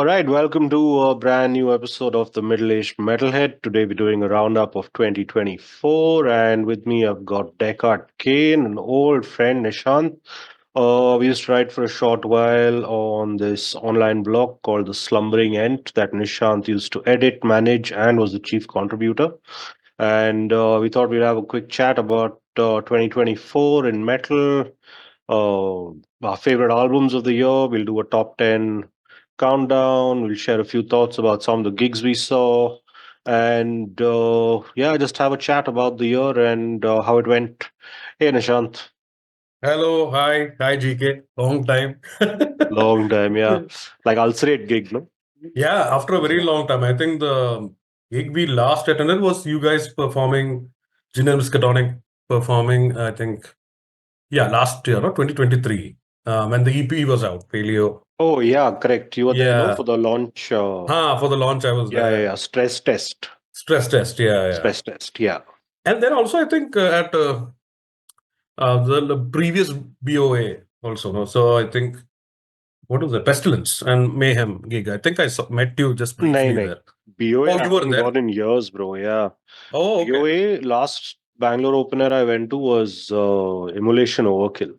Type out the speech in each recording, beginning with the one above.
All right, welcome to a brand new episode of the Middle Aged Metalhead. Today we're doing a roundup of 2024, and with me I've got Descartes Kane, an old friend Nishant. We used to write for a short while on this online blog called The Slumbering End that Nishant used to edit, manage, and was the chief contributor. And we thought we'd have a quick chat about 2024 in metal, our favorite albums of the year. We'll do a top 10 countdown. We'll share a few thoughts about some of the gigs we saw. And yeah, just have a chat about the year and how it went. Hey, Nishant. Hello, hi GK. Long time. Long time, yeah. Like ulcerate gig, no? Yeah, after a very long time. I think the gig we last attended was you guys performing, Ginger Miskatonic performing, I think, yeah, last year, no, 2023, when the EP was out, Paleo. Oh, yeah, correct. You were there, no, for Yeah. the launch. For the launch, I was there. Stress test. Stress test, yeah. Stress test, yeah. And then also, I think at the previous BOA also, no? So I think what was it? Pestilence and Mayhem gig. I think met you just briefly No. there. BOA, Oh, I you were haven't there. gone in years, bro. Yeah. Oh, okay. BOA, last Bangalore opener I went to was Emulation Overkill.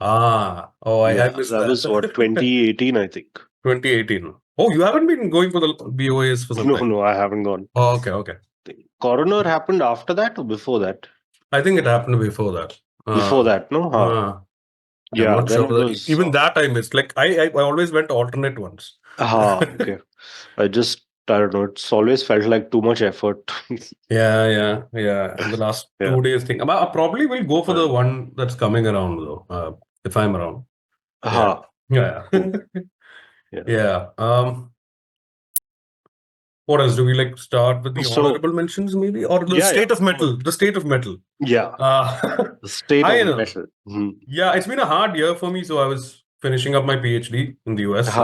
I had missed that was what, 2018, I think. 2018. Oh, you haven't been going for the BOAs for some time? No, I haven't gone. Oh, okay. Coroner happened after that or before that? I think it happened before that. Before that, no? I'm not then sure. it was... Even that I missed. Like I always went alternate ones. Okay. I don't know. It's always felt like too much effort. Yeah. And the last 2 days thing. I probably will go for the one that's coming around though, if I'm around. Yeah. What else? Do we like start with the honorable mentions maybe? Or the state of metal? The state of metal. Yeah. The state of metal. Yeah, it's been a hard year for me. So I was finishing up my PhD in the US.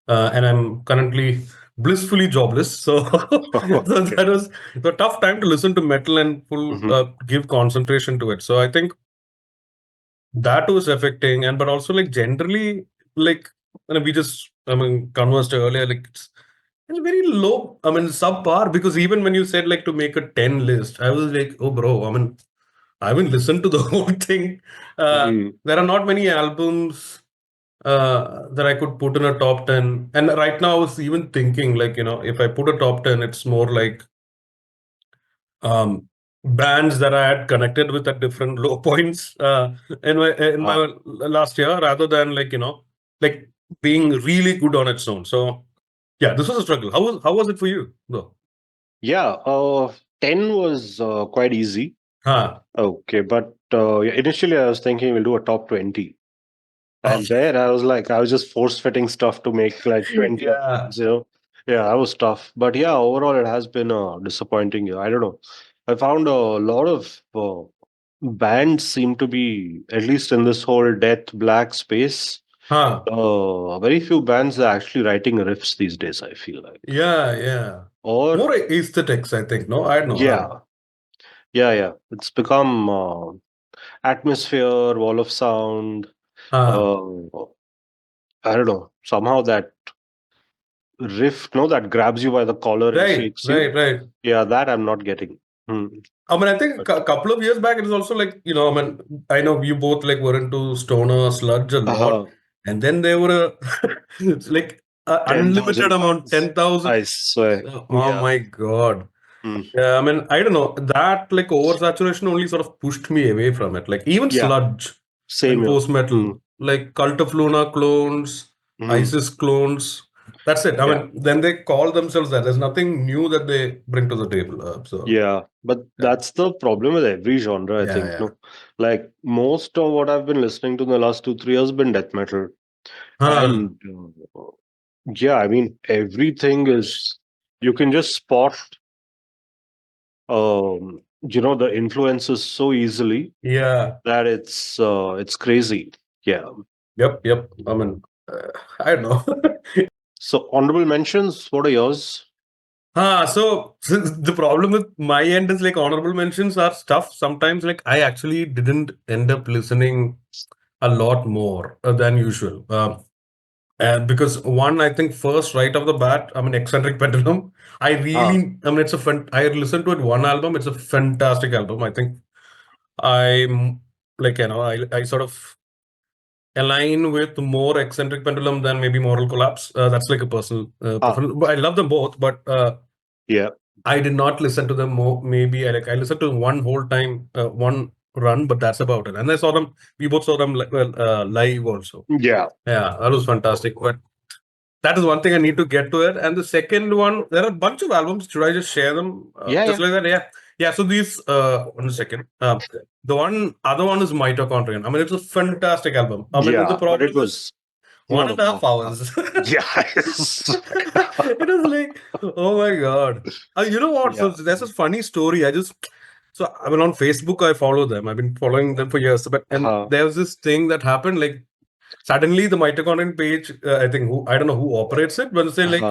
And I'm currently blissfully jobless. So, so that was a tough time to listen to metal and give concentration to it. So I think that was affecting. But also like generally, like we just conversed earlier, like it's very low. Subpar, because even when you said like to make a 10 list, I was like, oh bro, I haven't listened to the whole thing. There are not many albums that I could put in a top 10. And right now I was even thinking like, if I put a top 10, it's more like bands that I had connected with at different low points in my last year, rather than like being really good on its own. So yeah, this was a struggle. How was it for you though? Yeah, 10 was quite easy. Okay, but initially I was thinking we'll do a top 20. And there I was just force fitting stuff to make like 20 of them, Yeah, that was tough. But yeah, overall it has been a disappointing year. I don't know. I found a lot of bands seem to be, at least in this whole death black space, very few bands are actually writing riffs these days, I feel like. Yeah. Or more aesthetics, I think. No, I don't know. Yeah. It's become atmosphere, wall of sound. I don't know. Somehow that riff, that grabs you by the collar and shakes you. Right. Yeah, that I'm not getting. I think a couple of years back, it was also like, I know you both like were into stoner sludge a lot. And then there were like unlimited amount, 10,000. I swear. Oh my God. Yeah, I don't know. That like oversaturation only sort of pushed me away from it. Like even sludge and post-metal, like Cult of Luna clones, ISIS clones. That's it. Then they call themselves that. There's nothing new that they bring to the table. Yeah, but that's the problem with every genre, I think. No? Like most of what I've been listening to in the last 2-3 years has been death metal. And yeah, everything is, you can just spot the influences so easily that it's crazy. Yeah. Yep. I don't know. So honorable mentions, what are yours? So the problem with my end is like honorable mentions are stuff sometimes like I actually didn't end up listening a lot more than usual. Because one, I think first right off the bat, I mean, Eccentric Pendulum. I mean, it's a fun. I listened to it one album. It's a fantastic album. I think I'm like, I sort of align with more Eccentric Pendulum than maybe Moral Collapse. That's like a personal preference. But I love them both, but Yeah. I did not listen to them more. Maybe I listened to one whole time, one run, but that's about it. And I saw them. We both saw them live also. Yeah. Yeah, that was fantastic. But that is one thing I need to get to it. And the second one, there are a bunch of albums. Should I just share them? Yeah. Just like that? Yeah. Yeah. So these, 1 second. The other one is Mitochondrion. I mean, it's a fantastic album. I mean, the Yeah. But problem it is was one and a half hours. Yes. It was like, oh my God. You know what? So Yeah. there's a funny story. So I mean, on Facebook, I follow them. I've been following them for years. And there was this thing that happened, like, suddenly the Mitochondrion page, I don't know who operates it, but say like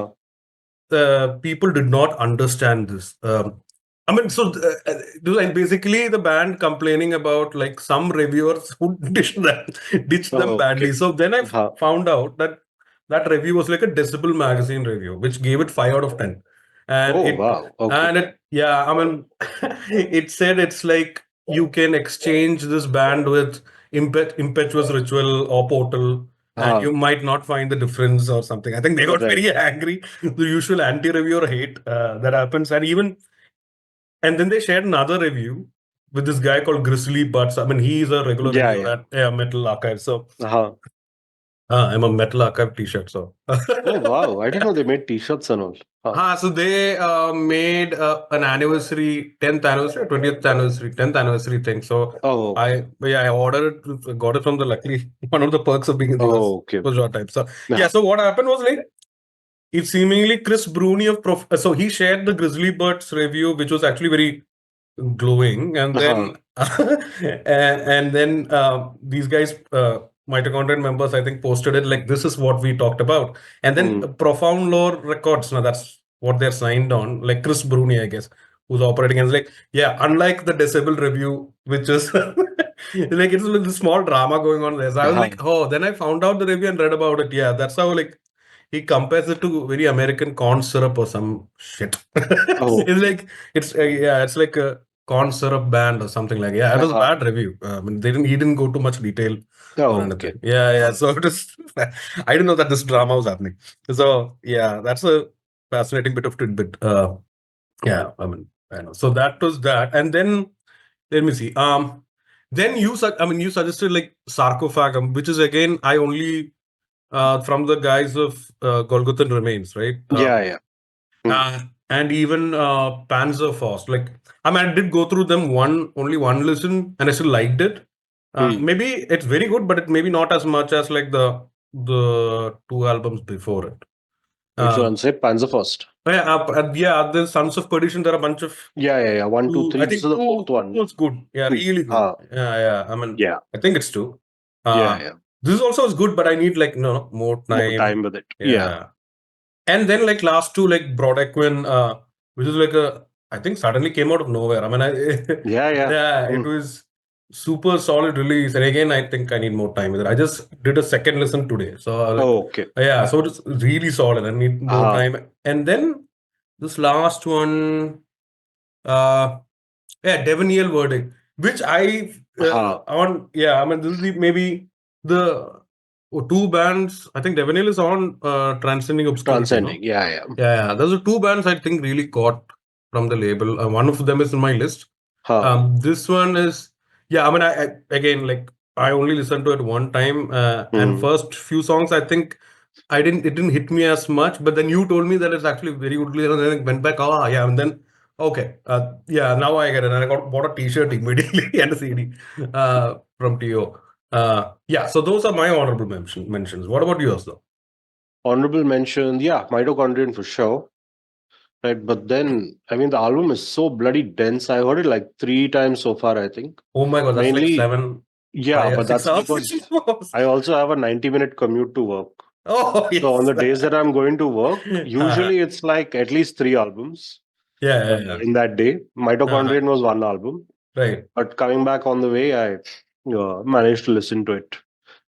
people did not understand this. I mean, so it was like basically the band complaining about like some reviewers who ditched them badly. So then I found out that that review was like a Decibel magazine review, which gave it 5 out of 10. And wow. Okay. yeah, I mean, it said it's like you can exchange this band with Impetuous Ritual or Portal, and you might not find the difference or something. I think they got very angry. The usual anti-reviewer hate that happens, and then they shared another review with this guy called Grizzly Butts. I mean, he's a regular reviewer at Metal Archive. So I'm a Metal Archive T-shirt. So oh wow, I didn't know they made T-shirts and all. So they made an anniversary, 10th anniversary, 20th anniversary, 10th anniversary thing. So I ordered it, got it from luckily one of the perks of being in the US okay. for short time. So so what happened was like, it's seemingly Chris Bruni of so he shared the Grizzly Birds review, which was actually very glowing, and then and then these guys, Mitochondrion members, I think, posted it like, this is what we talked about. And then Profound Lore Records, now that's what they're signed on, like Chris Bruni, I guess, who's operating, and it's like, yeah, unlike the Decibel review, which is like, it's a little small drama going on there. So I was like, oh, then I found out the review and read about it. Yeah, that's how, like, he compares it to very American corn syrup or some shit. It's like, it's like a corn syrup band or something like. Yeah, it was a bad review. I mean, he didn't go to much detail on anything. Yeah. So it was, I didn't know that this drama was happening. So yeah, that's a fascinating bit of tidbit. Yeah, I mean, I know. So that was that, and then let me see. Then you suggested like Sarcophagum, which is again I only from the guys of Golgothan Remains, right? And even Panzerfaust. Like, I mean, I did go through them only one listen, and I still liked it. Maybe it's very good, but it maybe not as much as like the two albums before it. Which one? Say Panzerfaust. The Sons of Perdition. There are a bunch of 1, 2, 3. I think this is the fourth one. It's good. Yeah, really good. I mean, I think it's 2. This also is good, but I need like more time with it. And then like last two, like Brodequin, which is like I think suddenly came out of nowhere. I mean, it was super solid release. And again, I think I need more time with it. I just did a second listen today. So so it's really solid. I need more time. And then this last one, Devonial Verdict, which I I mean, this is maybe the two bands. I think Devonial is on Transcending Obscurity. Those are two bands I think really caught from the label. One of them is in my list. This one is I mean, I again, like, I only listened to it one time, and first few songs I think it didn't hit me as much. But then you told me that it's actually very good, and then I went back. And then okay, now I get it. And I bought a T-shirt immediately and a CD from TO. So those are my honorable mentions. What about yours, though? Honorable mention, Mitochondrion for sure. Right, but then, I mean, the album is so bloody dense. I heard it like 3 times so far, I think. Oh my God, that's like 7. But that's because I also have a 90-minute commute to work. Oh, yes. So on the days that I'm going to work, usually it's like at least 3 albums. In that day. Mitochondrion was 1 album. Right. But coming back on the way, I managed to listen to it.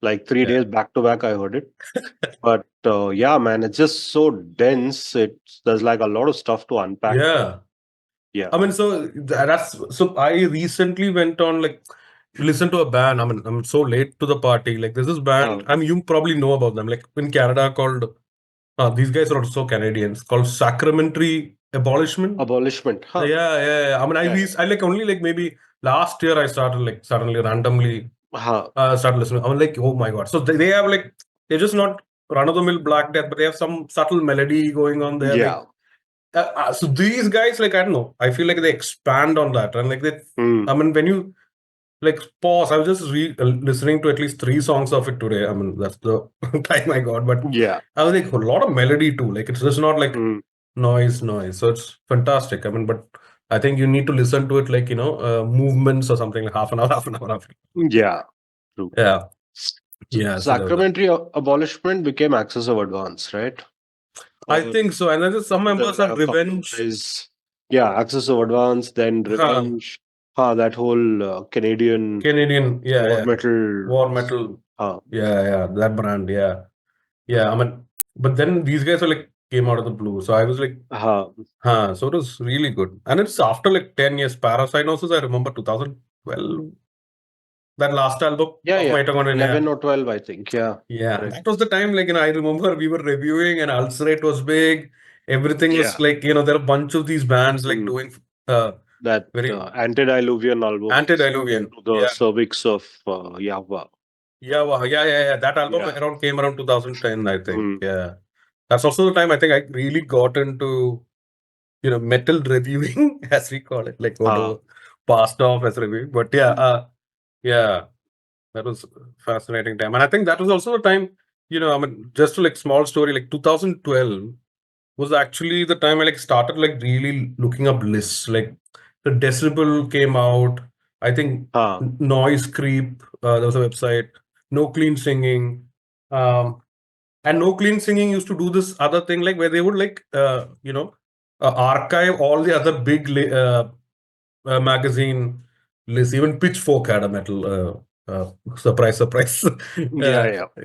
Like 3 days back to back, I heard it. But yeah, man, it's just so dense. There's like a lot of stuff to unpack. Yeah. Yeah. I mean, so that's so I recently went on like to listen to a band. I mean, I'm so late to the party. Like there's this band. I mean, you probably know about them. Like in Canada, called these guys are also Canadians. Called Sacramentary Abolishment. Abolishment. Huh. Yeah. I mean, I like only like maybe last year I started like suddenly randomly started listening. I'm like, oh my god! So they have like they're just not run of the mill Black Death, but they have some subtle melody going on there. Yeah. Like, so these guys, like, I don't know, I feel like they expand on that, and like they, I mean, when you like pause, I was just listening to at least 3 songs of it today. I mean, that's the time I got, but Yeah. I was like a lot of melody too. Like it's just not like noise. So it's fantastic. I mean, but I think you need to listen to it like movements or something, like half an hour. Yeah. True. Yeah. Yeah. Sacramentary abolishment became Axis of Advance, right? I think so. And then some members are Revenge. Yeah, Axis of Advance, then Revenge. That whole Canadian war metal. Yeah, that brand. Yeah. I mean, but then these guys are like came out of the blue. So I was like, so it was really good. And it's after like 10 years. Paracynosis, I remember 2012. That last album of Mitochondrion. 11 or 12, I think. Yeah. Right. That was the time, like, I remember we were reviewing and Ulcerate was big. Everything was like, there are a bunch of these bands like doing that antediluvian album. Antediluvian. To the cervix of Yahweh. Yeah. That album came around 2010, I think. Yeah. That's also the time I think I really got into, metal reviewing, as we call it, like passed off as reviewing. But yeah, that was a fascinating time. And I think that was also the time, I mean, just to like small story, like 2012 was actually the time I like started like really looking up lists. Like the Destruktor came out. I think Noise Creep, there was a website, No Clean Singing. And No Clean Singing used to do this other thing, like where they would like, archive all the other big magazine lists. Even Pitchfork had a metal, surprise,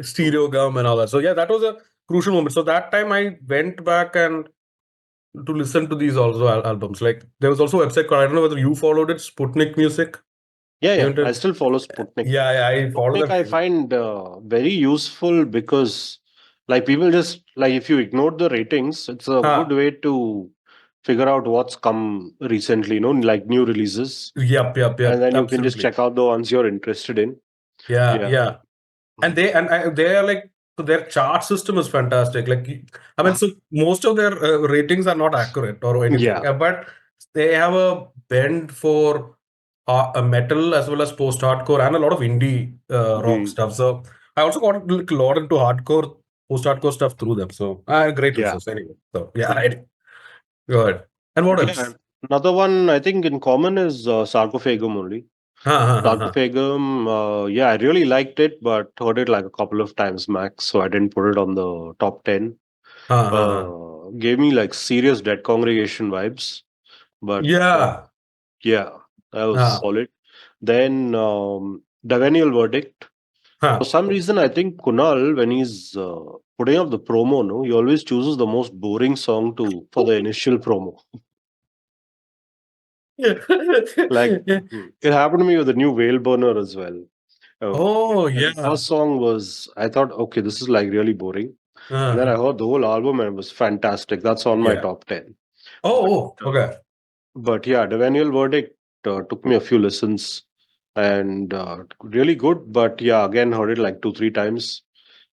Stereo Gum and all that. So yeah, that was a crucial moment. So that time I went back and to listen to these also albums. Like there was also a website called, I don't know whether you followed it, Sputnik Music. Yeah. I still follow Sputnik. Yeah, I follow Sputnik. I find very useful because, like, people just like if you ignore the ratings, it's a good way to figure out what's come recently. Like new releases. Yep. And then you can just check out the ones you're interested in. Yeah. And they are like, so their chart system is fantastic. Like, I mean, so most of their ratings are not accurate or anything, but they have a bend for a metal as well as post-hardcore and a lot of indie rock stuff. So I also got a lot into hardcore, post-hardcore stuff through them. So great resource anyway. So go ahead. And what else? Another one I think in common is Sarcophagum only. Sarcophagum, I really liked it, but heard it like a couple of times max, so I didn't put it on the top 10. Gave me like serious Dead Congregation vibes, but that was solid. Then Divenial Verdict. For some reason, I think Kunal, when he's putting up the promo, he always chooses the most boring song for the initial promo. Like it happened to me with the new Veilburner as well. The first song was, I thought, okay, this is like really boring. And then I heard the whole album and it was fantastic. That's on my top 10. Okay. But yeah, Divenial Verdict took me a few listens and really good. But yeah, again, heard it like 2-3 times.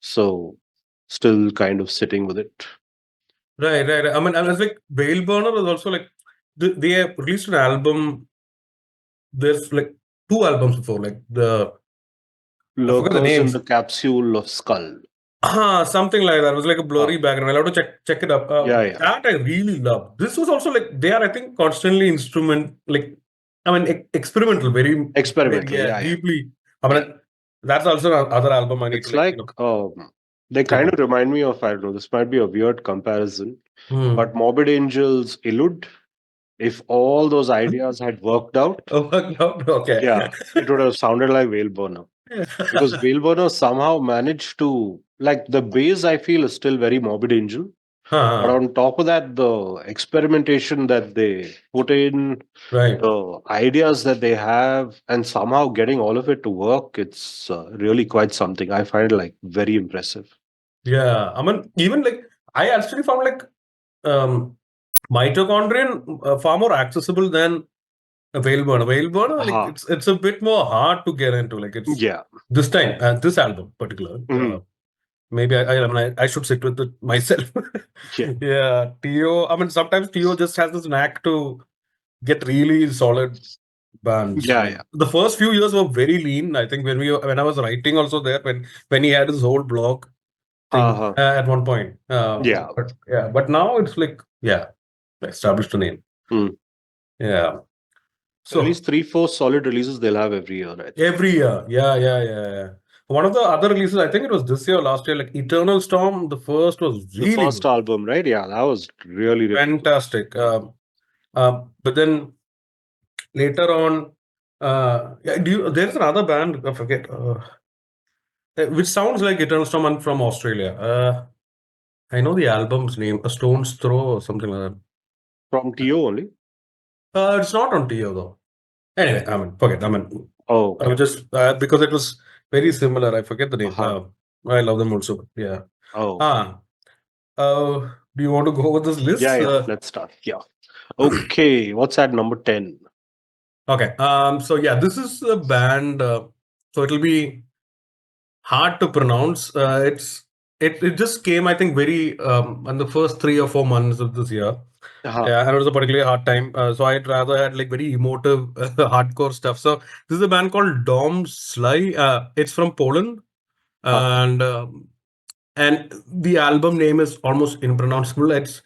So still kind of sitting with it. Right. I mean, I was like, Veilburner was also like, they have released an album. There's like 2 albums before, like the Lurkers in the Capsule of Skull. Something like that. It was like a blurry background. I'll have to check it up. That I really love. This was also like, they are, I think, constantly experimental, very experimental, deeply. I mean, that's also another album I need to like. They kind of remind me of, I don't know, this might be a weird comparison, but Morbid Angel's Illud, if all those ideas had worked out, okay. Yeah, it would have sounded like Veilburner. because Veilburner somehow managed to, like, the base I feel is still very Morbid Angel. But Huh, on top of that, the experimentation that they put in, right. the ideas that they have, and somehow getting all of it to work, it's really quite something. I find like very impressive. Yeah. I mean, even like, I actually found like um, Mitochondrion far more accessible than a Veilburner. Like, Aha. it's a bit more hard to get into. Like, it's Yeah. this time, this album particular. Mhm. Maybe I mean, I should sit with it myself. Yeah. Yeah, Tio. I mean, sometimes Tio just has this knack to get really solid bands. Yeah. Yeah. The first few years were very lean. I think when I was writing also there when he had his whole blog thing Uh-huh. at one point. Yeah. But now it's like established a name. Mm. Yeah. At least So 3, 4 solid releases they'll have every year, I think. every year, yeah. One of the other releases, I think it was this year, or last year, like Eternal Storm. The first was The really first good, album, right? Yeah, that was really, really good. fantastic. But then later on, there's another band I forget, which sounds like Eternal Storm and from Australia. I know the album's name, A Stone's Throw or something like that. From TO only? It's not on TO though. Anyway, I mean, forget. I mean, Oh, I okay. was just because it was very similar. I forget the name. Uh-huh. I love them also. But yeah. Oh, okay. Ah. Do you want to go with this Yeah, list? yeah. Let's start. Yeah. Okay. What's at number 10? Okay. So yeah, this is a band. So it'll be hard to pronounce. It just came, I think, very in the first 3 or 4 months of this year. Uh-huh. Yeah, and it was a particularly hard time. So I'd rather had like very emotive, hardcore stuff. So this is a band called Dom Sly. It's from Poland, Uh-huh. and the album name is almost impronounceable. It's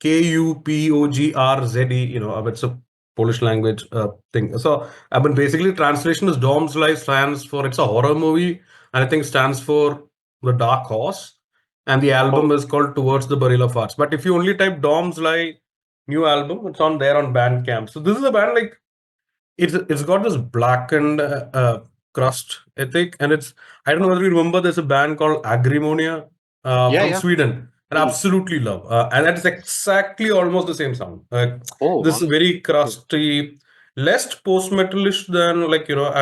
Kupogrze. It's a Polish language thing. So, I mean, basically, translation is Dom's Life stands for it's a horror movie, and I think stands for the Dark Horse. And the album Oh, is called Towards the Burial of Arts. But if you only type Dom's Life new album, it's on there on Bandcamp. So this is a band like it's got this blackened crust ethic, and it's I don't know whether you remember there's a band called Agrimonia yeah, from yeah. Sweden. I Mm. absolutely love, and that's exactly almost the same sound. Oh, This wow. very Mm. crusty, less post metalish than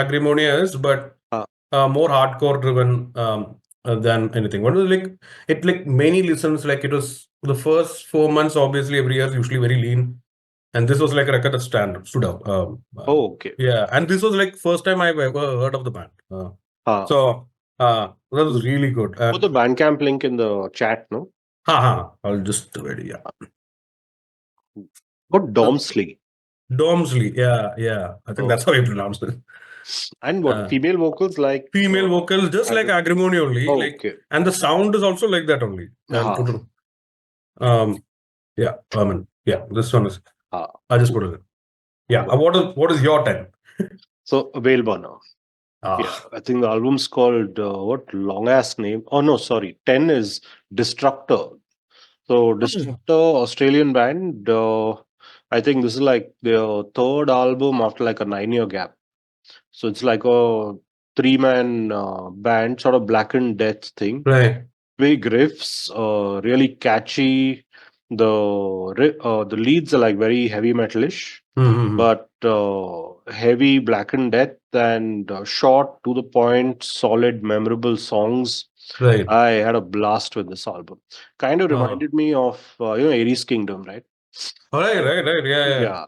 Agrimonia is, but Uh, more hardcore driven than anything. What was it like many listens like it was the first 4 months. Obviously, every year is usually very lean, and this was like a record that stood out. oh, okay. Yeah, and this was like first time I've ever heard of the band. Uh, So that was we'll really good. put the Bandcamp link in the chat, no? I'll just ready. Yeah, What uh, Domsley? Domsley. Yeah. I think that's Oh. how you pronounce it. And what Uh, female vocals like Female vocals, just like Agri- Agrimony only. Oh, Like, okay. and the sound is also like that only. I'll Uh-huh. put it. Um, yeah. I mean, yeah. This one is. I just put Cool. it. Yeah. Cool. What is your 10? So Veilburner. Yeah, Ah. I think the album's called what long ass name? Oh no, sorry. 10 is Destructor. So Destructor, Australian band. I think this is like their third album after like a 9 year gap. So it's like a three-man band, sort of Black and Death thing. Right. Big riffs, really catchy. The leads are like very heavy metalish, Mm-hmm. but heavy Black and Death and short, to the point, solid, memorable songs. Right. I had a blast with this album. Kind of Uh, reminded me of Aries Kingdom, right? right. Yeah. Yeah,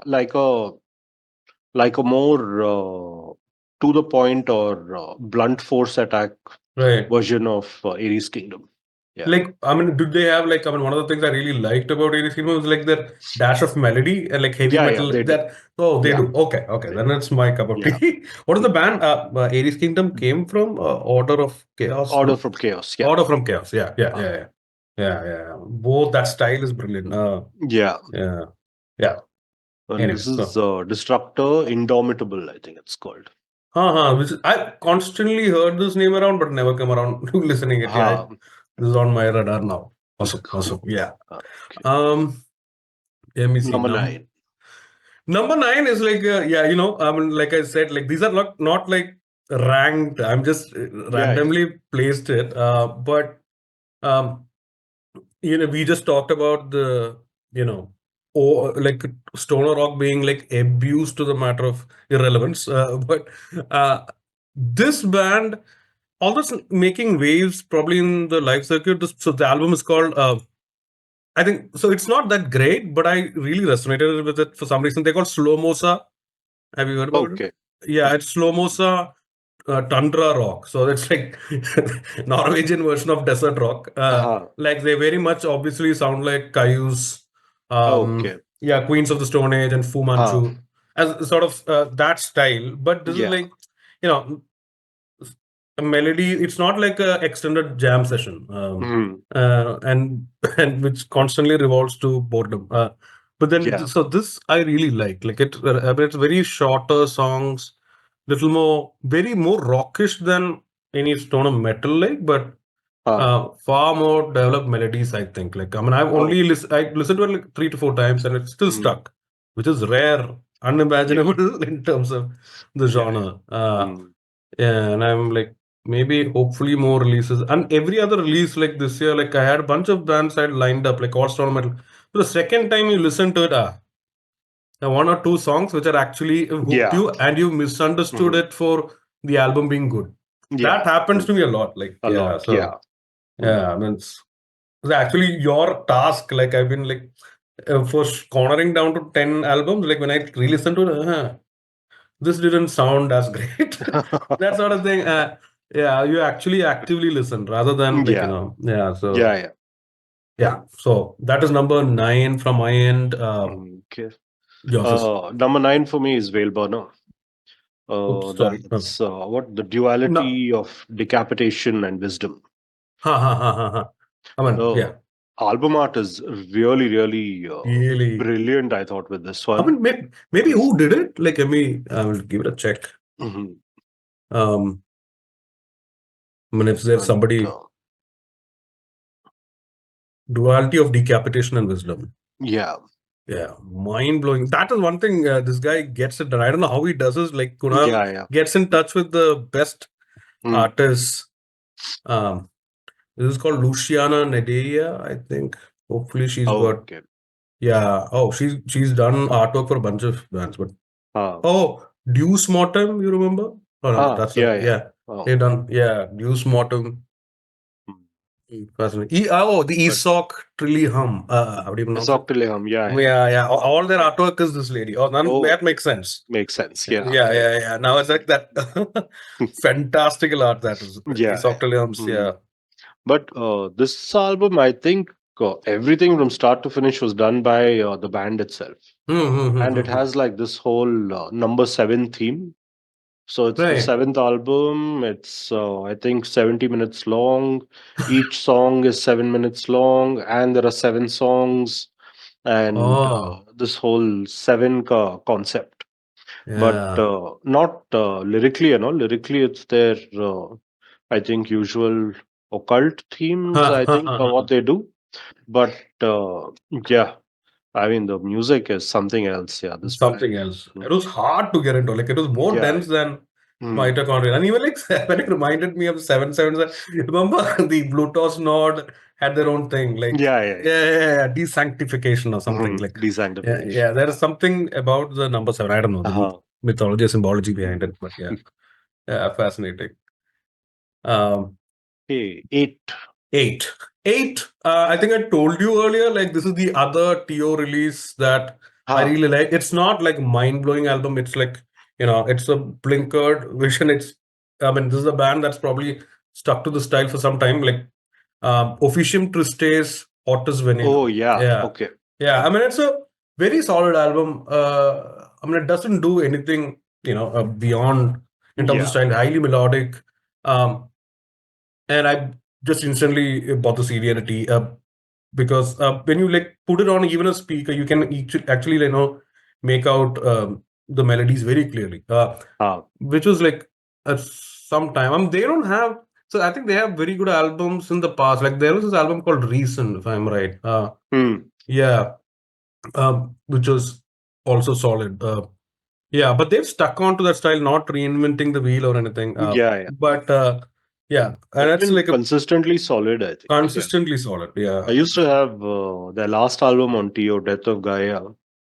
like a more to the point or blunt force attack Right. version of Aries Kingdom. Yeah, Like, I mean, did they have like, I mean, one of the things I really liked about Aries Kingdom was like their dash of melody and like heavy yeah, metal. they do. That oh, they Yeah, do. Okay, they then do. it's my cup of Yeah, tea. What is the band? Aries Kingdom came from Order of Chaos, Order no? from Chaos. Yeah, Order from Chaos. uh, Yeah. Both that style is brilliant. yeah. Yeah, yeah. And Anyway, this is so Destructor Indomitable, I think it's called. which I constantly heard this name around, but never come around to listening it. Yeah, Uh, this is on my radar now. Awesome. Yeah. okay. Um, Let me see. Number 9. Number nine is like I mean, like I said, like these are not like ranked. I'm just Yeah, yeah. randomly placed it. But um, we just talked about the, or like stoner rock being like abused to the matter of irrelevance. But uh, this band, although it's making waves probably in the live circuit, so the album is called. I think so. It's not that great, but I really resonated with it for some reason. They called Slomosa. Have you heard about it? Okay. Yeah, it's Slomosa Tundra rock. So it's like Norwegian version of desert rock. Uh-huh. Like they very much obviously sound like Cayuse, Okay. yeah, Queens of the Stone Age and Fu Uh, Manchu, as sort of that style. But this is yeah. like, you know, a melody. It's not like a extended jam session, Hmm. and and which constantly revolves to boredom. But then, Yeah. so this I really like it. I mean, it's very shorter songs, little more, very more rockish than any stoner metal like, but far more developed melodies. I think. Like, I mean, Oh. I listened to it like 3 to 4 times, and it's still Mm. stuck, which is rare, Yeah. unimaginable in terms of the Yeah. Yeah. genre. Mm. Yeah, and I'm like, maybe hopefully more releases. And every other release like this year, like I had a bunch of bands I had lined up, like all stoner metal. So the second time you listen to it, one or two songs which are actually hooked Yeah. you and you misunderstood Hmm. it for the album being good. That Yeah. happens True. to me a lot. Like, A yeah, lot. Yeah. so Mm. yeah, I mean, it's actually your task. Like, I've been like, for cornering down to 10 albums, like when I re listen to it, this didn't sound as great. That sort of thing. Yeah, you actually actively listen rather than like, Yeah. yeah. Yeah. So, Yeah. yeah. So that is number 9 from my end. Okay. Yours is, Number 9 for me is Veilburner. oops, sorry. That's what the No. duality of decapitation and wisdom. Ha, ha, ha, ha, ha. I mean, The yeah. album art is really, really Really. brilliant, I thought, with this I one. mean, maybe It's, who did it? Like, I will give it a check. mhm. Um, I mean, if there's And somebody, duality of decapitation and wisdom. yeah, Yeah, mind blowing. That is one thing this guy gets it done. I don't know how he does this. Like Kunal yeah, yeah. gets in touch with the best Mm. artists. Um, this is called Luciana Nedeia, I think. Hopefully she's got, Okay. yeah. Oh, she's done artwork for a bunch of bands. But Ah, oh, Deuce Mortem, you remember? Oh no, that's a yeah, yeah. yeah. Oh, They done Deuce Mortem. mm. Fascinating. The But Esoc Trillium. How do you pronounce it? Esoctilium, yeah, yeah. Yeah, yeah. All their Okay. artwork is this lady. Oh, none, Oh, that makes sense. makes sense. Yeah, Yeah, yeah. yeah, yeah. Now it's like that fantastical art that is. Yeah, yeah. Isoctiliums, Mm. yeah. But this album, I think everything from start to finish was done by the band itself. Hmm, hmm, hmm, And hmm, it hmm. has like this whole number 7 theme. So it's the Right. seventh album. It's I think 70 minutes long. Each song is 7 minutes long, and there are 7 songs, and Oh, this whole seven concept. But yeah. not lyrically, lyrically it's their I think usual occult themes. I think what they do. But yeah, I mean the music is something else. Yeah, this band. Something else. It Mm. was hard to get into. Like it was more Yeah. dense than Mm. Mitochondrion. And even like when it reminded me of 7 7. Remember the Bluetooth node had their own thing. Like Yeah, yeah, yeah. desanctification or something. Like Desanctification. there is something about the number 7. I don't know the Uh-huh. mythology, symbology behind Mm. it, but yeah, fascinating. Um, Okay, 8. 8. 8. I think I told you earlier, like this is the other TO release that I Huh. really like. It's not like mind-blowing album. It's like, it's a blinkered vision. I mean, this is a band that's probably stuck to the style for some time. Like Officium Triste's Hortus Oh, venenum. yeah. Yeah. Okay. Yeah. I mean, it's a very solid album. I mean, it doesn't do anything, beyond in terms of Yeah. style, highly melodic. Um, and I just instantly bought the CD and a T because when you like put it on even a speaker, you can actually make out the melodies very clearly, Ah. which was like some time. They don't have. So I think they have very good albums in the past. Like there was this album called Reason, if I'm right. Hmm. Yeah, which was also solid. Yeah, but they've stuck on to that style, not reinventing the wheel or anything. Yeah. But yeah, and They've that's been like a consistently solid, I think. Yeah. consistently solid. Yeah. I used to have their last album on TO, Death of Gaia,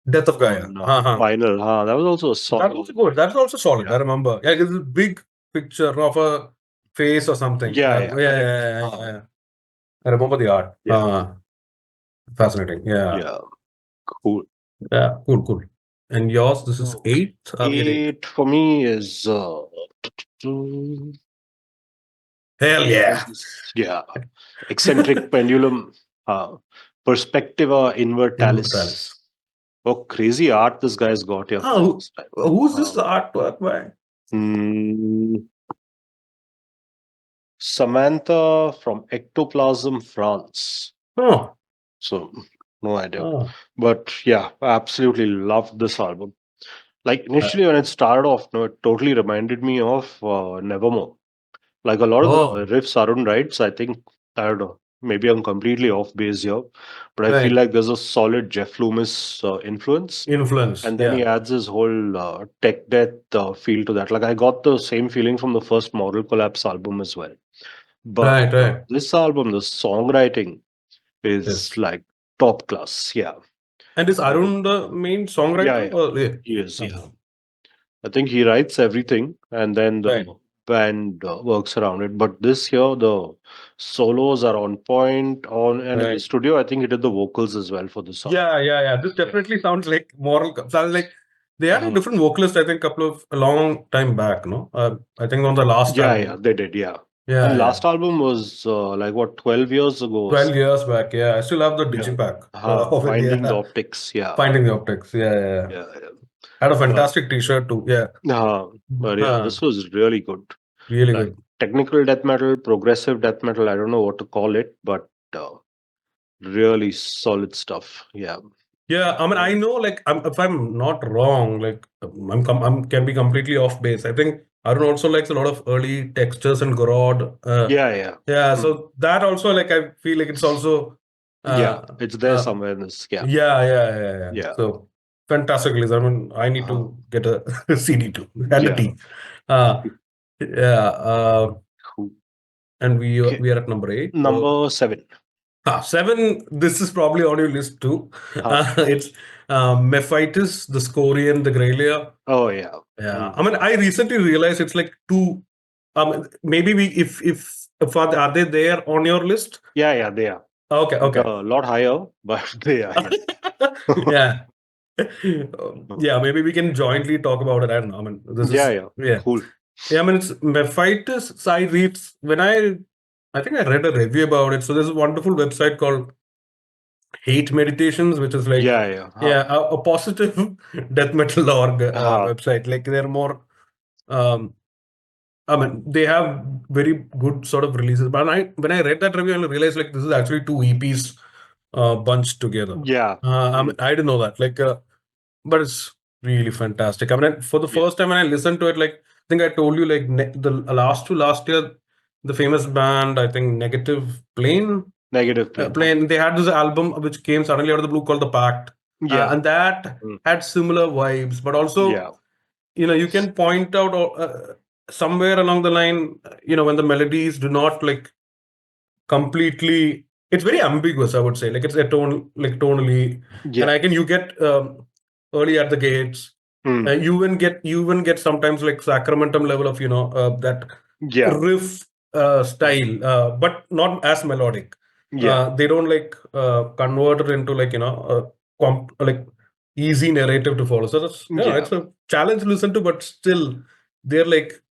Death of Gaia. on Uh-huh. vinyl. That was also a That solid. was good. That's also solid. Yeah. I remember. Yeah, it's a big picture of a face or something. Yeah, Yeah. correct. I remember the art. Yeah. Fascinating. Yeah. Yeah, cool. Yeah. Cool. And yours, this is Okay. 8? We had 8. 8 for me is Hell yeah. yeah, Eccentric Pendulum, Perspectiva Invertalis. Invertalis. Oh, crazy art this guy's got here. Who's this artwork by? Samantha from Ectoplasm, France. Oh. So, no idea. Oh. But yeah, I absolutely loved this album. Like initially when it started off, it totally reminded me of Nevermore. Like a lot of the riffs Arun writes, I think, I don't know, maybe I'm completely off base here, but I feel like there's a solid Jeff Loomis influence. And then he adds his whole tech death feel to that. Like I got the same feeling from the first Moral Collapse album as well. But this album, the songwriting is like top class. Yeah. And is Arun the main songwriter? Yeah. He is, yeah. I think he writes everything and then the band works around it. But this here, the solos are on point. And in the studio, I think he did the vocals as well for this song. Yeah. This definitely sounds like sounds like they had a different vocalist, I think, a long time back, no? I think on the last album. Yeah, they did, yeah. And last album was like what, 12 years ago? 12 years back, yeah. I still have the digipack. Finding the Optics, yeah. Finding the Optics, yeah. Had a fantastic t-shirt too, yeah. But yeah, this was really good. Really good. Technical death metal, progressive death metal, I don't know what to call it, but really solid stuff. Yeah. Yeah, I mean, I know, like, if I'm not wrong, like, can be completely off base. I think Arun also likes a lot of early textures and Gorod. Yeah. So that also, like, I feel like it's also. It's there somewhere in this. Yeah. Yeah. So fantastic, Liz. I mean, I need to get a CD too and a T. Cool. And we are at number 8. Number 7. 7, this is probably on your list too. It's Mefitis, the Skorian, the Greyleer. Oh, yeah. Yeah. I mean, I recently realized it's like 2. Maybe if are they there on your list? Yeah, they are. Okay. A lot higher, but they are. Yeah. Yeah, maybe we can jointly talk about it. I don't know. I mean, this is cool. Yeah, I mean, it's Mefitis side reads when I think I read a review about it. So there's a wonderful website called Hate Meditations, which is like a positive death metal org website. Like they're more I mean, they have very good sort of releases. But when I read that review, I realized like this is actually 2 EPs bunched together. Yeah. I mean, I didn't know that. Like, but it's really fantastic. I mean, for the first time when I listened to it, like I think I told you, like the last year, the famous band, I think Negative Plane. They had this album which came suddenly out of the blue called The Pact. And that had similar vibes, but also, you can point out somewhere along the line, when the melodies do not like completely, it's very ambiguous, I would say. Like it's a tone, like tonally, and you get early at the gates. You even get sometimes like Sacramentum level of that riff style, but not as melodic. They don't like convert it into like like easy narrative to follow. So that's it's a challenge to listen to, but still they're like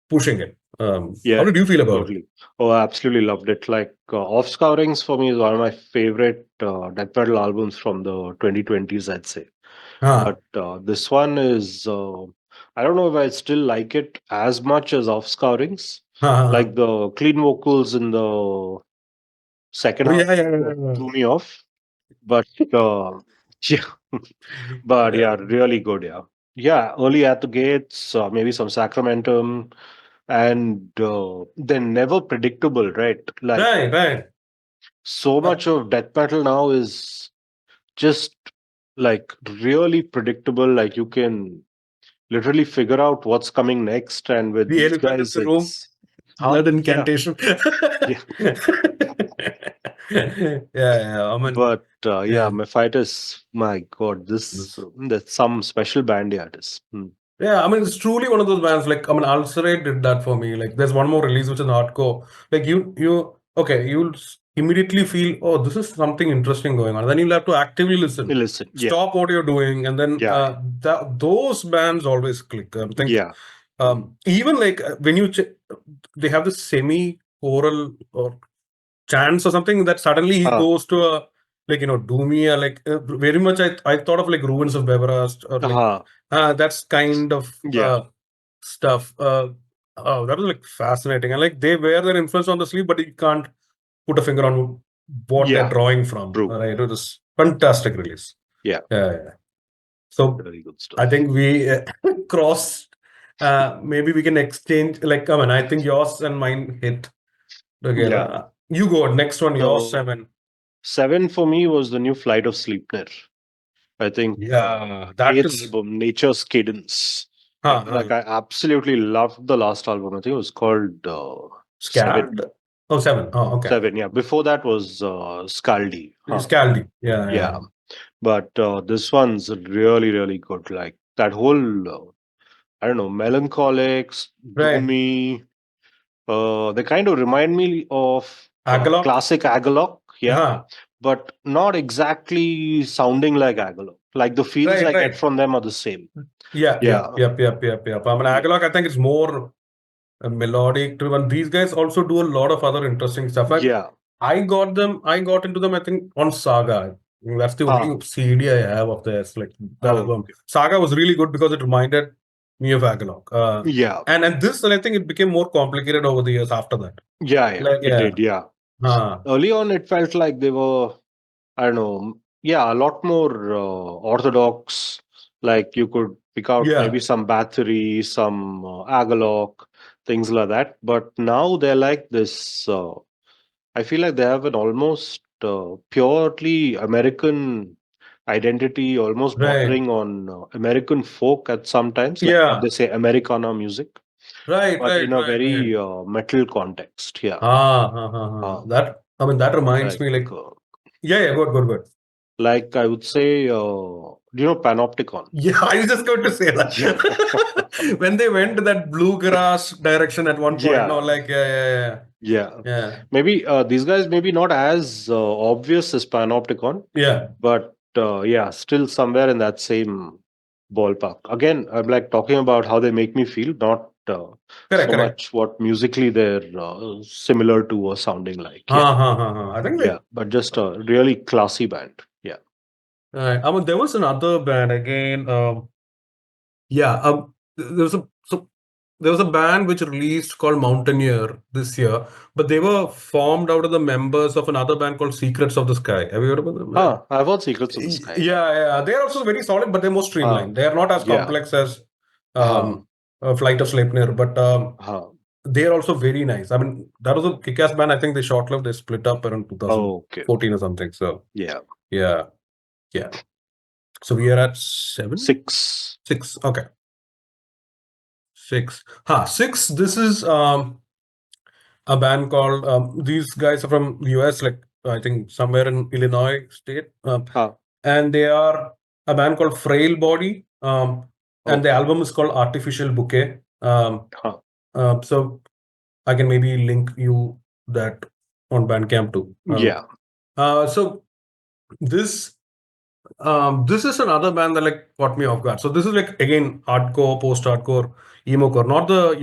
pushing it. How did you feel about it? Oh, I absolutely loved it. Like Off Scourings for me is one of my favorite death metal albums from the 2020s, I'd say. But this one is I don't know if I still like it as much as Off Scourings. Like the clean vocals in the second half threw me off. But really good. Early at the gates, maybe some Sacramentum, and they're never predictable, right? Like right. So much of death metal now is just like really predictable. Like you can literally figure out what's coming next. And with The these elephant in guys, the room, it's blood yeah, incantation. yeah. Yeah. I mean, But yeah, yeah. Mefitis, my God, this This- that's some special band artist. Yeah, I mean, it's truly one of those bands. Like, I mean, Ulcerate did that for me. Like, there's one more release which is hardcore. Like, okay, you'll immediately feel, oh, this is something interesting going on. Then you'll have to actively listen, Listen, yeah, stop what you're doing, and then yeah, those bands always click. I think yeah. Mm. even like when they have this semi-choral or chants or something that suddenly he Uh, goes to a like Doomia, like very much I thought of like Ruins of Beverast or like uh, that's kind of yeah, stuff. Oh, that was like fascinating. And like they wear their influence on the sleeve, but you can't put a finger on what they're yeah. drawing from. True. Right? It was fantastic release. Yeah, Yeah. So very good I stuff. think we crossed. Maybe we can exchange. Like, I mean, I think yours and mine hit together. Yeah. You go next one. Yours So 7. 7 for me was the new Flight of Sleipnir. I think Yeah, that eighth is. album, Nature's Cadence. Like Huh. I absolutely loved the last album. I think it was called Seven. Scared. Oh, 7. Oh, okay. 7, yeah. Before that was Scaldi. Scaldi. Yeah. Yeah. But this one's really, really good. Like that whole, I don't know, melancholics, Right. doomy. They kind of remind me of Agalok. classic Agalok. Yeah. Huh. But not exactly sounding like Agalok. Like the feels I get Right. from them are the same. Yeah. Yeah. I mean, Yeah. Agalok, I think it's more melodic driven. These guys also do a lot of other interesting stuff. Yeah. I got into them, I think, on Saga. That's the Ah. only CD I have of theirs. Like that Oh, album. okay. Saga was really good because it reminded me of Agalok. Yeah. And this, and I think it became more complicated over the years after that. Yeah. Like, It did. Yeah. Early on, it felt like they were, I don't know, yeah, a lot more orthodox. Like you could pick out maybe Yeah. some Bathory, some Agalok, things like that. But now they're like this. I feel like they have an almost purely American identity, almost Right. bordering on American folk at sometimes, like what Yeah. they say, Americana music, but in a Right. very metal context. Yeah. Uh, That, I mean, that reminds like, me, like, yeah, good. like I would say, Panopticon? Yeah, I was just going to say Yeah. that. When they went to that bluegrass direction at one point, no, Yeah. like, Yeah. yeah, Maybe these guys maybe not as obvious as Panopticon, yeah, but yeah, still somewhere in that same ballpark. Again, I'm like talking about how they make me feel, not so correct. much what musically they're similar to or sounding like. Yeah. I think Yeah. like, But just a really classy band. Yeah. I mean, there was another band again. Yeah, there was a so there was a band which released called Mountaineer this year, but they were formed out of the members of another band called Secrets of the Sky. Have you heard about them? I've heard Secrets of the Sky. Yeah. They're also very solid, but they're more streamlined. They are not as Yeah. complex as Flight of Sleipnir, but they're also very nice. I mean, that was a kick-ass band. I think they short-lived. They split up around 2014 or something. So yeah. So we are at 7? 6. 6. Okay. 6. 6. This is a band called these guys are from the US, like I think somewhere in Illinois state. And they are a band called Frail Body. And the album is called Artificial Bouquet. So I can maybe link you that on Bandcamp too. So this is another band that like caught me off guard. So this is like again hardcore, post-hardcore, emo-core, not the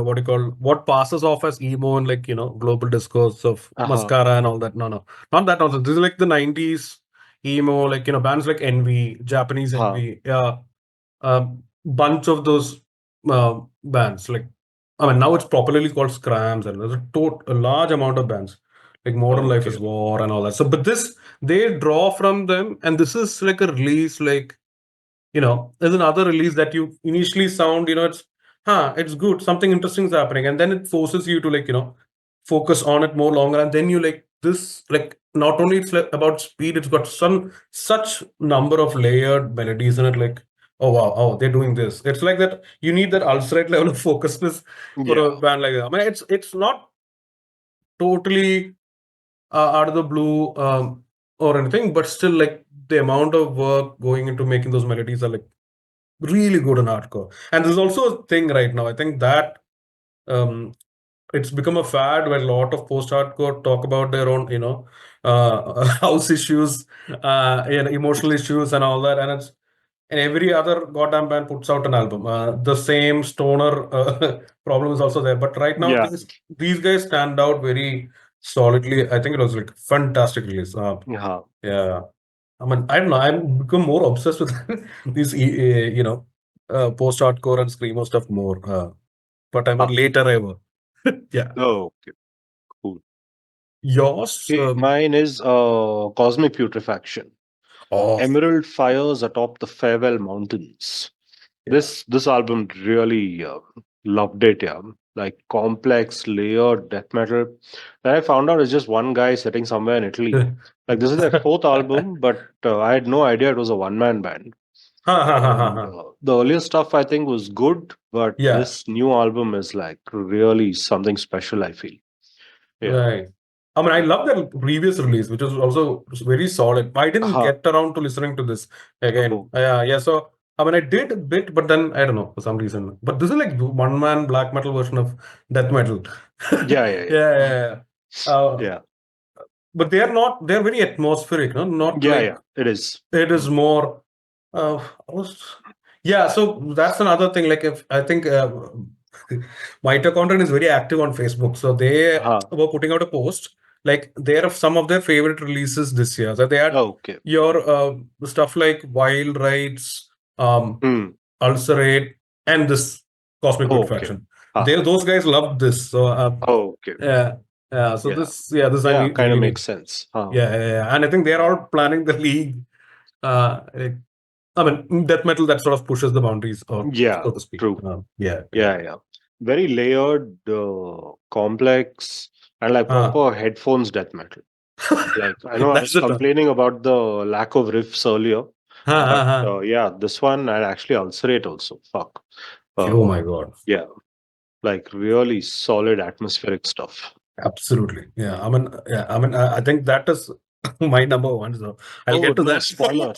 what do you call what passes off as emo and like global discourse of mascara and all that. No, not that nonsense. This is like the 90s emo, like bands like Envy, Japanese Envy, bunch of those bands. Like I mean, now it's popularly called Scrams, and there's a large amount of bands like Modern Life is War and all that. So, but this they draw from them, and this is like a release like. There's another release that you initially sound, it's good, something interesting is happening, and then it forces you to like, focus on it more longer, and then you like this, like not only it's like about speed, it's got such number of layered melodies in it. Like, oh wow, oh they're doing this. It's like that. You need that ulcerate level of focusness for Yeah. a band like that. I mean, it's not totally out of the blue or anything, but still like the amount of work going into making those melodies are like really good and hardcore. And there's also a thing right now. I think that um, it's become a fad where a lot of post-hardcore talk about their own, house issues, emotional issues, and all that. And every other goddamn band puts out an album. The same stoner problem is also there. But right now, Yeah. these guys stand out very solidly. I think it was like fantastic release. Yeah. Yeah. I mean, I don't know. I've become more obsessed with these, post-hardcore and screamo stuff more. But I'm a Ah. later ever. Yeah. Oh, okay. Cool. Yours? Okay, mine is Cosmic Putrefaction. Oh, Emerald Fires Atop the Farewell Mountains. yeah. This album really loved it, yeah. Like complex, layered death metal. Then I found out it's just one guy sitting somewhere in Italy. Like this is their fourth album, but I had no idea it was a one-man band. Ha, ha, ha, ha, And ha. the earlier stuff I think was good, but Yeah, this new album is like really something special, I feel. Yeah. right. I mean, I love the previous release, which was also very solid. I didn't Huh. get around to listening to this again. Oh. Yeah. So, I mean, I did a bit, but then I don't know for some reason. But this is like one man black metal version of death metal. Yeah, yeah, yeah. Yeah. Yeah. But they're very atmospheric, no? Not Yeah, like yeah. It is. it is more. I was- yeah, so that's another thing. Like, if I think Mitochondrion is very active on Facebook, so they Huh. were putting out a post like they're some of their favorite releases this year. So they had Okay. your stuff like Wild Rights, Hmm. Ulcerate, and this Cosmic Okay. Putrefaction. Huh. Those guys loved this. So Okay. yeah, yeah. So Yeah. this I Yeah. Kind of really makes need. sense. Huh. Yeah. And I think they're Yeah. all planning the league. Like, I mean, death metal that sort of pushes the boundaries, or Yeah. so to speak. True. Yeah. Yeah. Yeah. Very layered, complex, and like Uh, proper headphones death metal. Like I know I that's was the term. complaining about the lack of riffs earlier, but Ha. yeah, this one and actually ulcerate also. Fuck. Oh Uh, my God. yeah, like really solid atmospheric stuff. Absolutely. Yeah. I mean, I think that is my number one. So I'll Oh get to no, that. spoiler.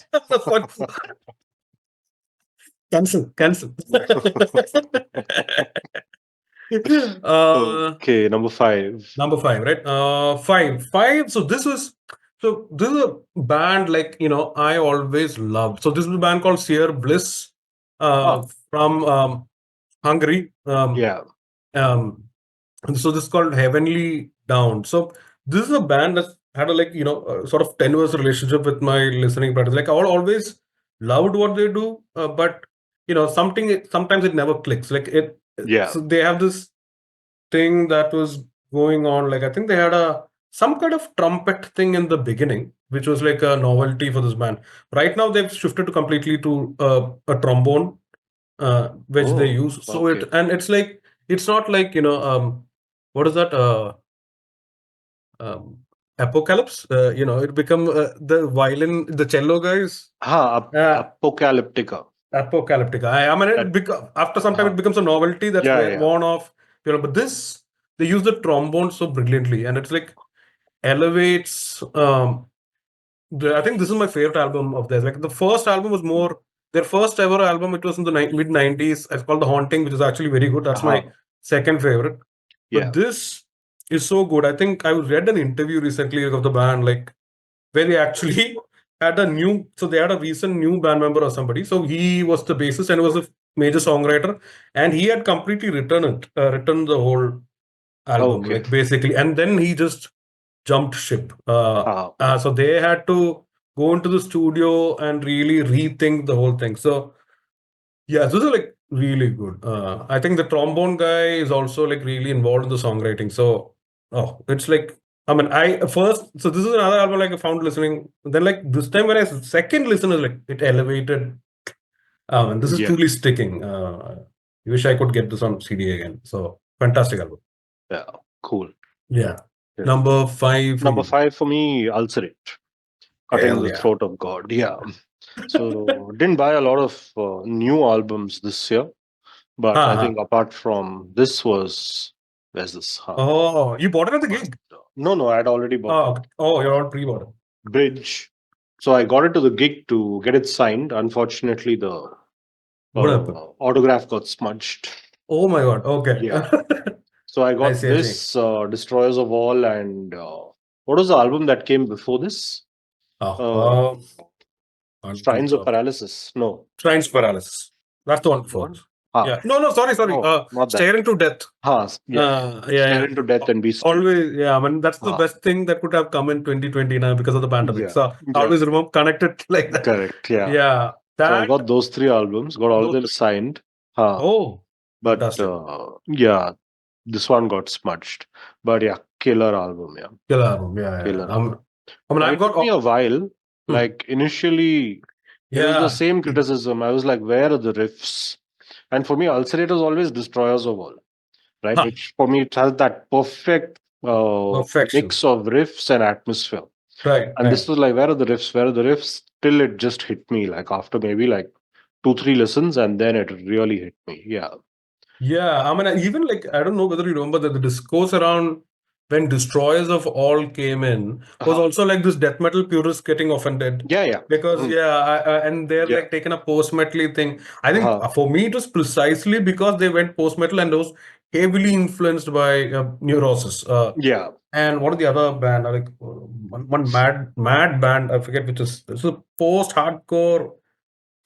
Cancel. uh, Okay, number five. Number five, right? Five. So this is a band like I always loved. So this is a band called Sear Bliss, Ah, from Hungary. yeah. Um, so this is called Heavenly Down. So this is a band that had a sort of tenuous relationship with my listening partners. Like I always loved what they do, but sometimes it never clicks. Like it. Yeah. So they have this thing that was going on. Like I think they had some kind of trumpet thing in the beginning, which was like a novelty for this band. Right now they've shifted to completely to a trombone, which they Oh, use. So okay. it's like it's not like what is that um, apocalypse. It become the violin, the cello guys. Uh, Apocalyptica. Apocalyptica. I mean, That. after some time, Uh, it becomes a novelty that's yeah, yeah. worn off. But this they use the trombone so brilliantly, and it's like elevates. I think this is my favorite album of theirs. Like the first album was more their first ever album. It was in the mid '90s. It's called The Haunting, which is actually very good. That's Uh-huh. my second favorite. But Yeah. this is so good. I think I read an interview recently of the band, like where they actually had so they had a recent new band member or somebody. So he was the bassist and was a major songwriter, and he had completely written the whole album, Okay. like basically, and then he just jumped ship. Okay. So they had to go into the studio and really rethink the whole thing. So yeah, those are like really good. I think the trombone guy is also like really involved in the songwriting. So, it's like, I mean, so this is another album like I found listening. Then like this time when I second listen is like it elevated. And this is Yeah. truly sticking. I wish I could get this on CD again. So fantastic album. Yeah. Cool. Yeah. Yeah. Number 5 for Number you. 5 for me, Ulcerate. Cutting Hell the yeah. Throat of God. Yeah. So didn't buy a lot of new albums this year, but I Uh-huh. think apart from this was where's this? Oh, you bought it at the gig? No, I had already bought Oh, it. okay. Oh, you're on pre-bought it. Bridge. So I got it to the gig to get it signed. Unfortunately, the What happened? autograph got smudged. Oh my God. Okay. Yeah. So I I got see, I see. this Destroyers of All and what was the album that came before this? Uh, Oh, can't think Shrines of of. Paralysis. No, Trains paralysis. That's the one the before. one. Ah, Yeah. No, sorry. no, not that. Staring to death. Yeah. Yeah. Stare into Death and Be Still. Always, yeah. I mean, that's the Ah, best thing that could have come in 2020 now because of the pandemic. yeah, So I yeah, always remember connected like that. correct. Yeah. Yeah. So I That, got those 3 albums, got all of those them three. signed. Ah, Oh, but fantastic. yeah, this one got smudged. But yeah, killer album. Yeah, Killer album. Yeah. killer album. I mean, But I've it got. took me a while. Hmm. Like initially, it was the Yeah. same criticism. I was like, where are the riffs? And for me, Ulcerate was always Destroyers of All, right? Huh. Which for me, it has that perfect Perfection. mix of riffs and atmosphere. Right. And this was like, where are the riffs? Where are the riffs? Till it just hit me, like after maybe like 2, 3 listens, and then it really hit me. Yeah. Yeah, I mean, even like, I don't know whether you remember that the discourse around when Destroyers of All came in was Uh-huh. also like this death metal purists getting offended. Yeah. Because, Mhm. yeah, and they're Yeah. like taking a post metal thing. I think Uh-huh. for me, it was precisely because they went post metal and it was heavily influenced by Neurosis. Yeah. And what are the other band? Like one mad band, I forget which is, it's a post hardcore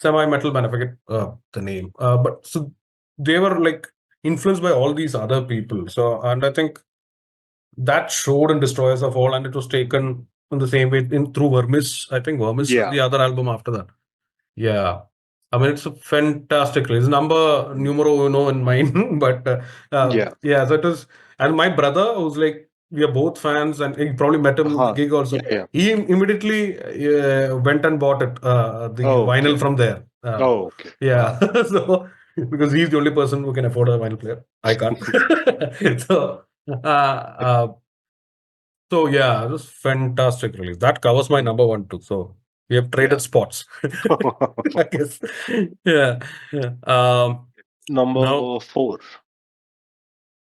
semi-metal band. I forget the name. But so they were like influenced by all these other people. So, and I think that showed in Destroyers of All, and it was taken in the same way in through Vermis. I think Vermis is Yeah. the other album after that. Yeah. I mean, it's a fantastic release. Number numero uno in mine, but Yeah. yeah, so it was. And my brother, who's like, we are both fans, and he probably met him in the Uh-huh. gig also. Yeah. He immediately went and bought it, the Oh, okay. vinyl from there. Oh, okay. Yeah, so because he's the only person who can afford a vinyl player. I can't. so, so yeah, it was fantastic release. That covers my number one too. So we have traded Yeah. spots. I guess. Yeah. Yeah. Now Number 4.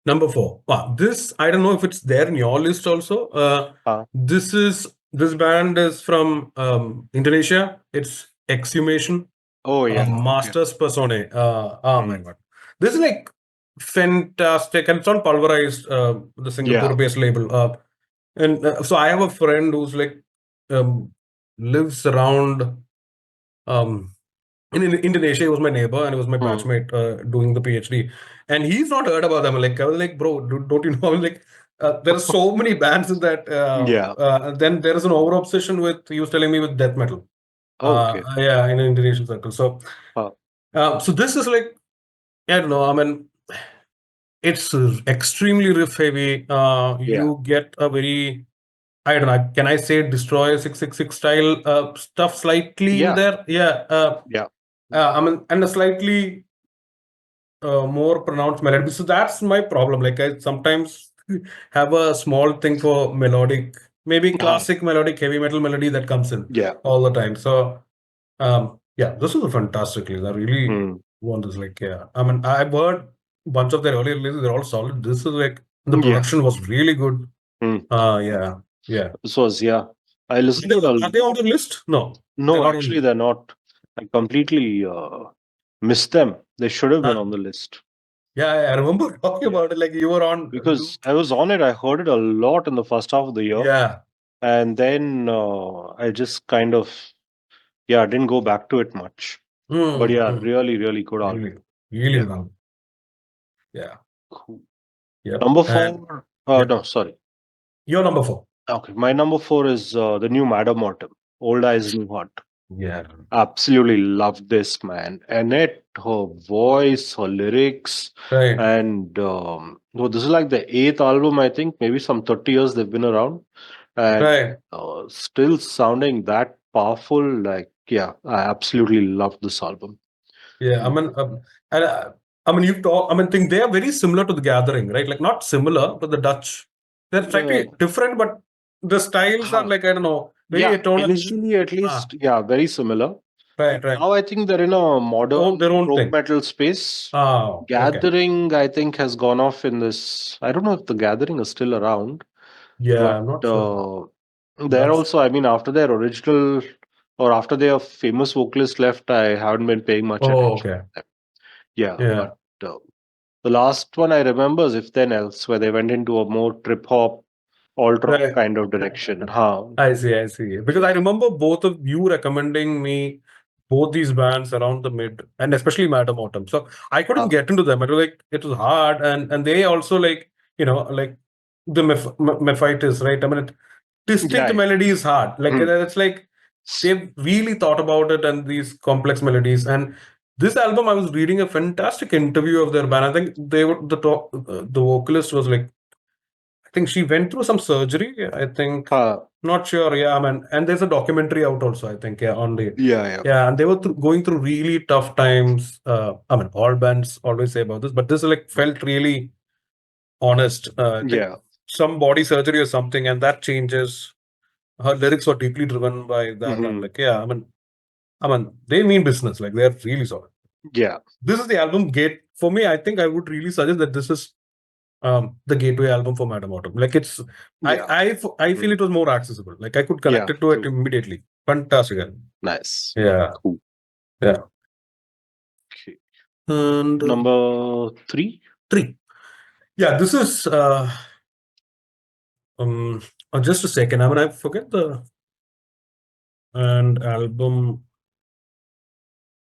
number 4. This I don't know if it's there in your list also. This band is from Indonesia. It's Exhumation. Oh, yeah. Masters Personae. Oh my Mm. god. This is like fantastic, and it's on Pulverized, the Yeah. Singapore-based label. And so I have a friend who's like um, lives around um, in Indonesia. He was my neighbor and he was my Mm. batchmate doing the PhD. And he's not heard about them. Like I was like, bro, don't you know? I was like, there are so many bands in that. Yeah. Then there is an over obsession with. He was telling me with death metal. Okay. Yeah, in an Indonesian circle. So, Uh, so this is like, I don't know. I mean, it's extremely riff heavy. yeah. You get a very, I don't know, can I say Destroyer 666 style stuff slightly in Yeah. there? Yeah. Yeah. I mean, and a slightly more pronounced melody. So that's my problem. Like I sometimes have a small thing for melodic, maybe Uh, classic melodic heavy metal melody that comes in yeah. all the time. So yeah, this is a fantastic release. I really Mm. want this. Like, yeah, I mean, I've heard a bunch of their earlier releases. They're all solid. This is like the Yeah. production was really good. Mm. Yeah. This was, yeah. I listened to it Are they on the list? No, they're No, not actually, on. they're not. I completely missed them. They should have been Huh? on the list. Yeah, I remember talking Yeah. about it. Like you were on Because loop. I was on it. I heard it a lot in the first half of the year. Yeah. And then I just kind of, yeah, didn't go back to it much. But yeah, Mm. really, really good album. Really, really Yeah. good album. Yeah. Cool. Yep. Number And 4. yep. No, sorry. Your number 4. Okay. My number 4 is the new Madam Mortem. Old Eyes New Heart. Yeah. Absolutely love this, man. Annette, her voice, her lyrics, Right. and no, this is like the 8th album, I think. Maybe some 30 years they've been around, and Right. still sounding that powerful. Like, yeah, I absolutely love this album. Yeah. I mean, and I mean, you talk. I mean, think they are very similar to the Gathering, right? Like not similar, but the Dutch They're slightly different, but the styles are like, I don't know, very yeah, atonal. initially at least, yeah, very similar. Right, right. Now I think they're in a modern Their own prog thing. metal space. Oh, okay. Gathering, I think, has gone off in this. I don't know if the Gathering is still around, Yeah, I'm not but sure. they're That's also, I mean, after their original or after their famous vocalist left, I haven't been paying much attention okay. to them. Yeah, Yeah. but the last one I remember is If Then Else, where they went into a more trip hop, alt rock Right. kind of direction. Huh. I see. Because I remember both of you recommending me both these bands around the mid and especially Madam Autumn. So I couldn't get into them. It was like it was hard, and they also like like the Mefitis, right? I mean, distinct Yeah. melody is hard. Like it's like they've really thought about it and these complex melodies. And this album, I was reading a fantastic interview of their band. I think they were the vocalist was like, I think she went through some surgery. I think not sure. Yeah, I mean, and there's a documentary out also. I think on the Yeah. and they were going through really tough times. I mean, all bands always say about this, but this like felt really honest. I think some body surgery or something, and that changes. Her lyrics were deeply driven by that, and like I mean, they mean business. Like they're really solid. Yeah. This is the album gate for me. I think I would really suggest that this is the gateway album for Madam Autumn. Like it's, I feel it was more accessible. Like I could connect it to it immediately. Fantastic album. Nice. Yeah. Cool. Yeah. Okay. And number 3. Yeah, this is just a second. I mean, I forget the album.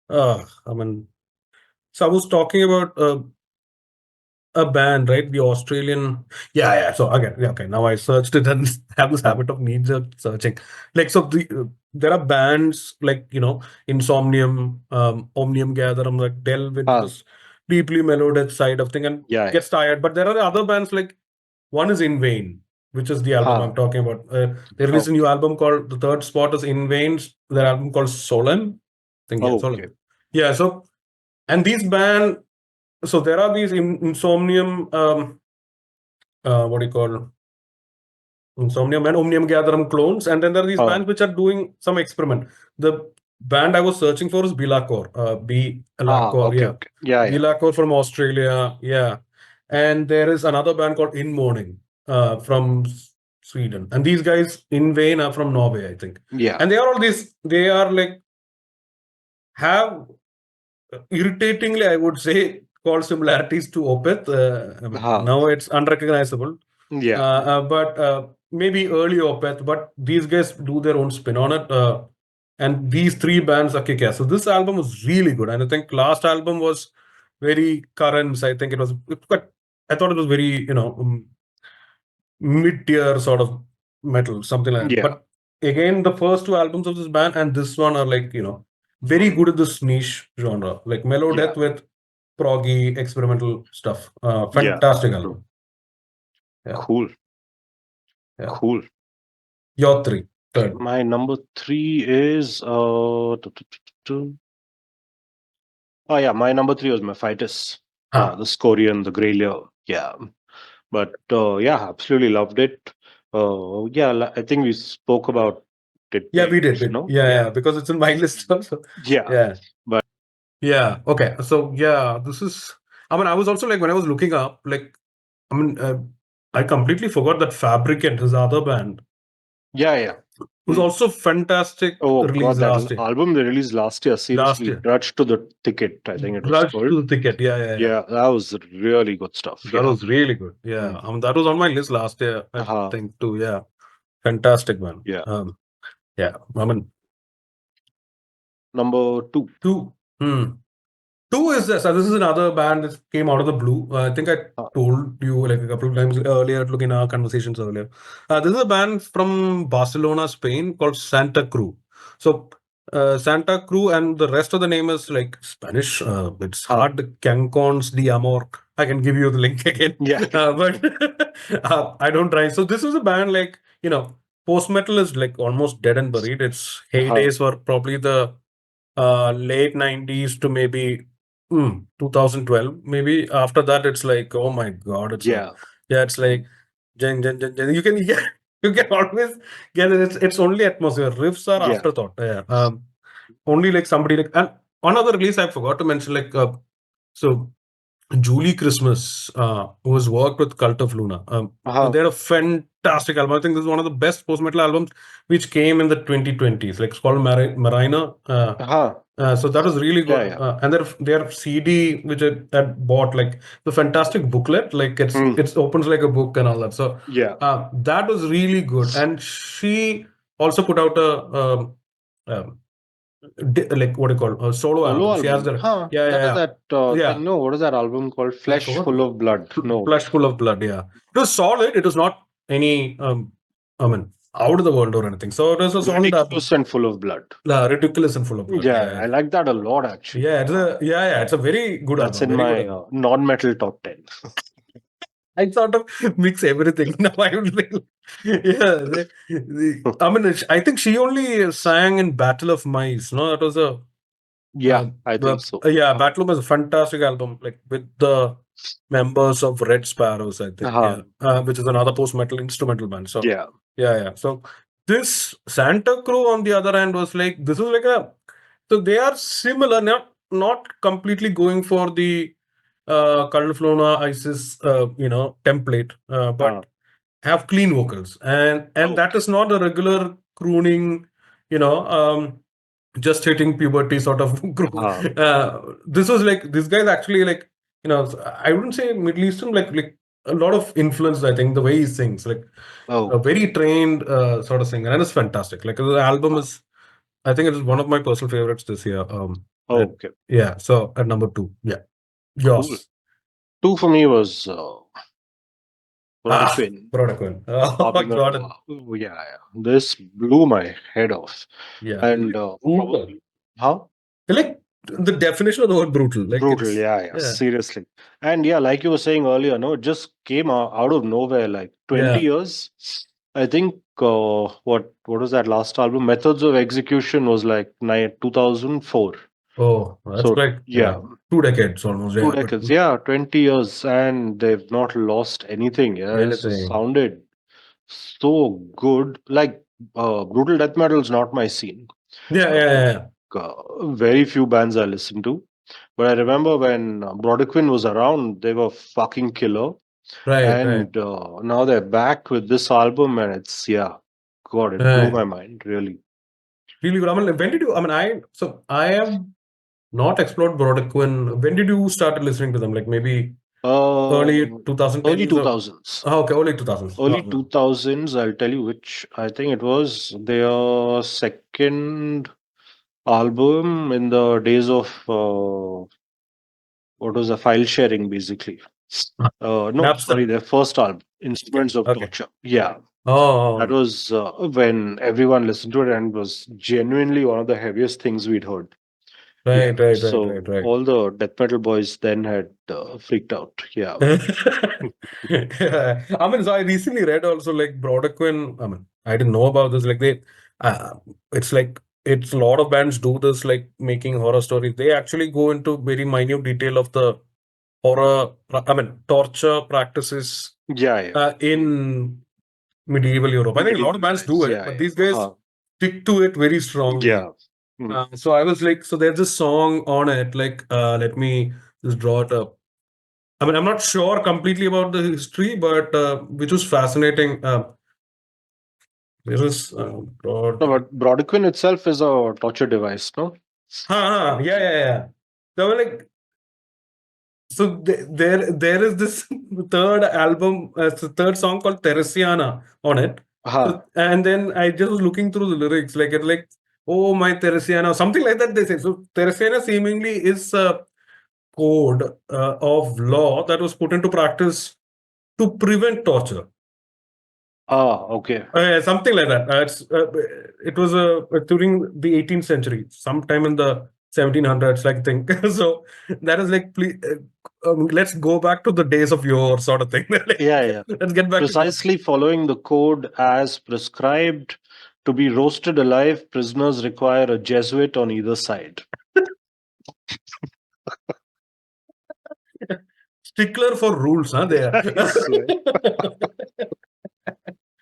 I mean, so I was talking about a band, right? The Australian. Yeah. So again, okay. Now I searched it and have this habit of knee-jerk searching. Like, so there are bands like, Insomnium, Omnium Gatherum, that delve into this deeply melodic side of thing and gets tired. But there are other bands like, one is In Vain, which is the album I'm talking about. They released a new album called, the third spot is In Vain's, their album called Solemn. I think, Solemn. Yeah, so, and these band, so there are these Insomnium, what do you call, Insomnium and Omnium Gatherum clones, and then there are these bands which are doing some experiment. The band I was searching for is Bilakor, Okay. Yeah. Bilakor from Australia, yeah. And there is another band called In Morning from Sweden. And these guys, In Vain, are from Norway, I think. Yeah. And they are all these, they are like, have irritatingly, I would say, called similarities to Opeth. I mean, now it's unrecognizable. Yeah. But maybe early Opeth, but these guys do their own spin on it. And these three bands are kick ass. So this album was really good. And I think last album was very current. I think it was, but I thought it was very, mid-tier sort of metal, something like that. Yeah. But again, the first two albums of this band and this one are like, very good at this niche genre, like mellow death with proggy experimental stuff. Fantastic album. Yeah. Cool. Your third. My number 3 is my number 3 was Mefitis. The Skorian, the Greyleer. Yeah. But absolutely loved it. I think we spoke about it. Yeah, we did. Yeah, because it's in my list also. Yeah. But yeah, okay. So this is, I mean, I was also like, when I was looking up, like, I mean, I completely forgot that Fabricant, his other band. Yeah. It was also fantastic. Oh God, that album they released last year. Seriously, Grudge to the Ticket. I think it was called. Grudge to the Ticket. Yeah. That was really good stuff. That was really good. Yeah, I mean, that was on my list last year. I think too. Yeah, fantastic, man. Yeah. I mean, number 2. 2 is this. This is another band that came out of the blue. I think I told you like a couple of times earlier, looking at our conversations earlier. This is a band from Barcelona, Spain called Santa Cruz. So Santa Cruz, and the rest of the name is like Spanish. It's hard. Cancons de Amor. I can give you the link again. Yeah. But I don't try. So this is a band like, post metal is like almost dead and buried. Its heydays were probably the late 90s to maybe 2012. Maybe after that, it's like, oh my God. It's it's like You can you can always get it. It's only atmosphere. Riffs are Yeah. afterthought. Yeah. Only like somebody like, and another release I forgot to mention, like so Julie Christmas, who has worked with Cult of Luna. They're a fantastic album. I think this is one of the best post metal albums which came in the 2020s. Like, it's called Marina. So that was really good. And their CD, which I had bought, like the fantastic booklet, like it opens like a book and all that. So that was really good. And she also put out like, what do you call, a solo album. She has the Thing, no, what is that album called? Flesh Full of Blood. No. Flesh Full of Blood, yeah. It was solid. It was not any I mean, out of the world or anything. So it was a solid album. Ridiculous and full of blood. Ridiculous and full of blood. Yeah, I like that a lot, actually. Yeah, it's a very good That's album. in Very my non-metal top 10. I sort of mix everything. Now I would like, I mean, I think she only sang in Battle of Mice. No, that was a I think so. Battle was a fantastic album, like with the members of Red Sparrows, I think, which is another post-metal instrumental band. So yeah. So this Santa Crew, on the other hand, was like, this is like so they are similar, not completely going for the Cult of Luna ISIS, template, but have clean vocals, and that is not a regular crooning, just hitting puberty sort of group. This was like, this guy's actually like, I wouldn't say Middle Eastern, like a lot of influence, I think, the way he sings, like a very trained sort of singer, and it's fantastic. Like, the album is, I think it is one of my personal favorites this year. Okay. Yeah, so at number 2. Yeah. Yours. Cool. 2 for me was Brodequin. Brodequin. Oh my God. Yeah. This blew my head off. Yeah. And how? Like, the definition of the word brutal. Like, brutal, yeah, seriously. And like you were saying earlier, no, it just came out of nowhere, like 20 years. I think what was that last album? Methods of Execution was like 2004. Oh, that's like 2 decades almost. 2 decades, 20 years, and they've not lost anything. It sounded so good. Like, brutal death metal is not my scene. Very few bands I listen to. But I remember when Brodequin was around, they were fucking killer. And now they're back with this album, and it's, God, it blew my mind, really. Really good. I mean, when did you, I have not explored Brodequin. When did you start listening to them? Like, maybe early 2000s? Early 2000s. Okay, early 2000s. Early 2000s, I'll tell you which. I think it was their second album in the days of what was the file sharing, basically. No, sorry, their first album, Instruments of Torture. Yeah. That was when everyone listened to it, and was genuinely one of the heaviest things we'd heard. Right. All the death metal boys then had freaked out. Yeah. I mean, so I recently read also, like, Brodequin. I mean, I didn't know about this. Like, it's like, it's a lot of bands do this, like making horror stories. They actually go into very minute detail of the horror, torture practices in medieval Europe. I think a lot of bands do it, but these guys stick to it very strongly. So I was like, so there's a song on it, like, let me just draw it up. I mean, I'm not sure completely about the history, but which was fascinating. This is no, but Brodequin itself is a torture device, no? Yeah. So, like, so there is this third album, third song called Teresiana on it. And then I just was looking through the lyrics, like, it's like, oh, my Teresiana, something like that they say. So Teresiana seemingly is a code of law that was put into practice to prevent torture. Okay. Something like that. It was during the 18th century, sometime in the 1700s, like, thing. So that is like, please, let's go back to the days of yore, sort of thing. Let's get back precisely following the code as prescribed. To be roasted alive, prisoners require a Jesuit on either side. Stickler for rules, huh? There.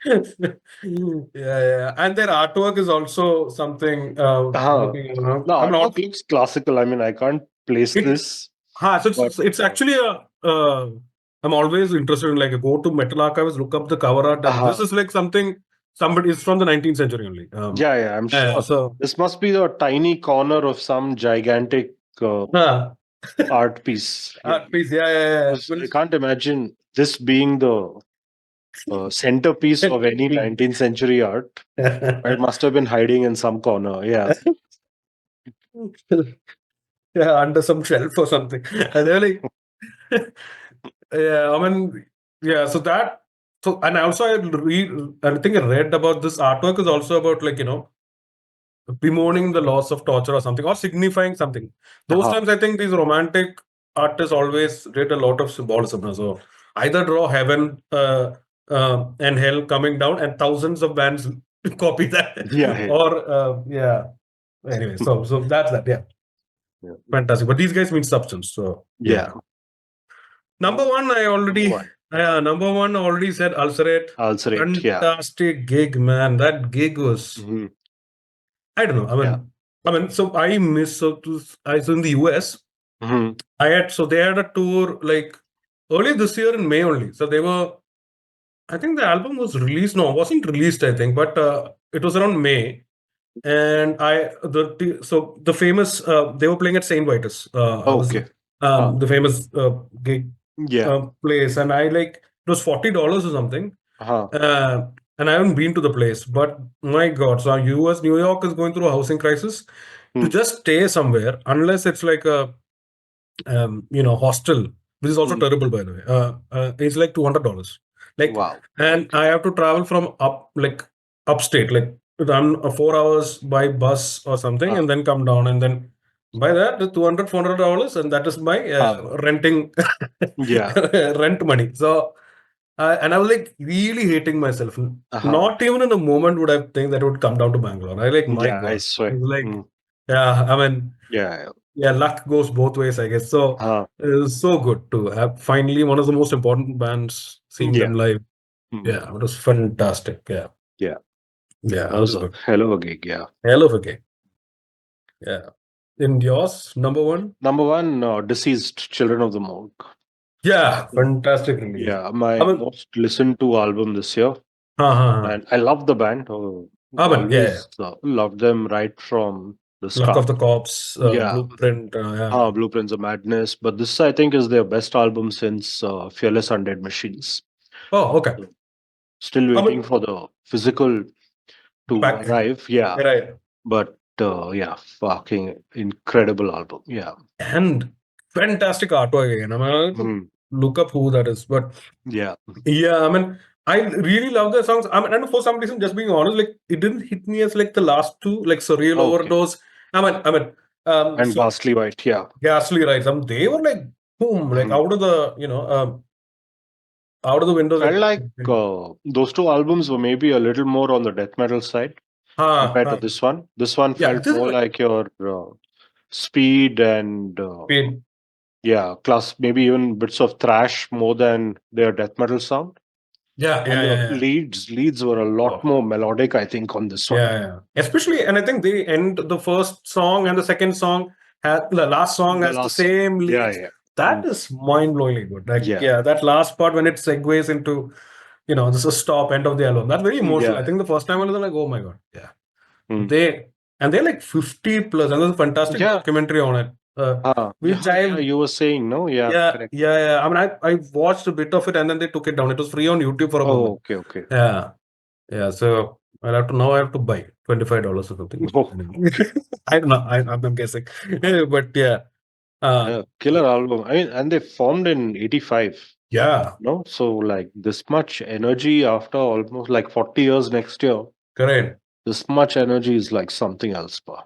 Yeah. And their artwork is also something. Uh, Looking, you know, the I'm artwork not. looks classical. I mean, I can't place It. this, So but it's actually a. I'm always interested in, like, go to Metal Archives, look up the cover art, and this uh, is like something somebody is from the 19th century only. yeah, I'm sure So. this must be the tiny corner of some gigantic Uh, art piece. Yeah, Art piece, yeah. 'cause I can't imagine this being the centerpiece of any 19th century art. It must have been hiding in some corner. Yeah. Yeah, under some shelf or something. And they're like, yeah, I mean, yeah. So that, so and also I think I read about this artwork is also about, like, bemoaning the loss of torture or something, or signifying something. Those Uh-huh. times, I think these romantic artists always did a lot of symbolism. So either draw heaven and hell coming down, and thousands of bands copy that, Yeah. Yeah. or yeah. Anyway, so that's that. Yeah, Yeah. fantastic. But these guys mean substance. So Yeah. yeah. Number one, Number one. number one, I already said ulcerate. Ulcerate. Yeah. Fantastic gig, man. That gig was, Hmm. I don't know. Yeah. So I miss, so in the US, Hmm. so they had a tour like early this year in May only. So they were, I think the album was released. No, it wasn't released, I think, but it was around May. And so the famous, they were playing at Saint Vitus. I was Okay. Uh, the famous gig yeah. place, and I like it was $40 or something. Uh-huh. Uh, and I haven't been to the place, but my God, so US, New York is going through a housing crisis. To Hmm. just stay somewhere, unless it's like a hostel, which is also Hmm. terrible, by the way. It's like $200. Like, Wow. and I have to travel from upstate, like run 4 hours by bus or something, Uh, and then come down, and then by that the $200 $400, and that is my uh, renting yeah. rent money. So, and I was like really hating myself. Uh-huh. Not even in a moment would I think that it would come down to Bangalore. I like, my Yeah, I God. swear. It's like, Hmm. yeah, I mean, Yeah. yeah, luck goes both ways, I guess. So Uh, it was so good to have finally one of the most important bands, seeing yeah. them live. Hmm. Yeah, it was fantastic. Yeah, Yeah. yeah, That it was was a good. hell of a gig. Yeah. Hell of a game. Yeah. In yours, number one? Number one, Deceased Children of the Monk. Yeah, fantastic release. Yeah, I my mean, most listened to album this year. uh-huh. And I love the band. Yeah. Always loved them right from the Luck of start. the Cops, Yeah. Blueprint. Yeah. Blueprints of Madness. But this, I think, is their best album since Fearless Undead Machines. Oh, okay. So, still I waiting mean, for the physical to back. arrive. Yeah. Right. But yeah, fucking incredible album. Yeah. And fantastic artwork again. I mean, I have to Mm, look up who that is. But yeah. yeah, I mean, I really love the songs. I mean, and for some reason, just being honest, like it didn't hit me as like the last two, like Surreal Okay. Overdose. And So Ghastly White. Yeah. Ghastly Rides. They were like boom, like Mhm. out of the windows. Felt Like, like those two albums were maybe a little more on the death metal side ah, compared to this one. This one yeah, felt this is more like like your speed and paid. yeah, plus maybe even bits of thrash more than their death metal sound. Yeah, And the yeah. leads were a lot Oh, more melodic, I think, on this one. yeah. Especially, and I think they end the first song and the second song the last song The has the last song. same Yeah, leads. yeah. That Mm, is mind-blowingly good. Like, yeah. yeah, that last part when it segues into, this is a stop end of the album. That's very emotional. I Yeah. think the first time I was like, oh my God. Yeah. Mm. They're like 50 plus, and there's a fantastic Yeah. documentary on it. Which Yeah, you were saying, no? Yeah, correct. yeah. I mean, I watched a bit of it and then they took it down. It was free on YouTube for a Oh, moment. okay, okay. Yeah. Yeah. So I have to buy $25 or something. Oh, I don't know. I'm guessing. But yeah. Uh, yeah, killer album. I mean, and they formed in 85. yeah. No, so like this much energy after almost like 40 years next year, Correct. this much energy is like something else, pa.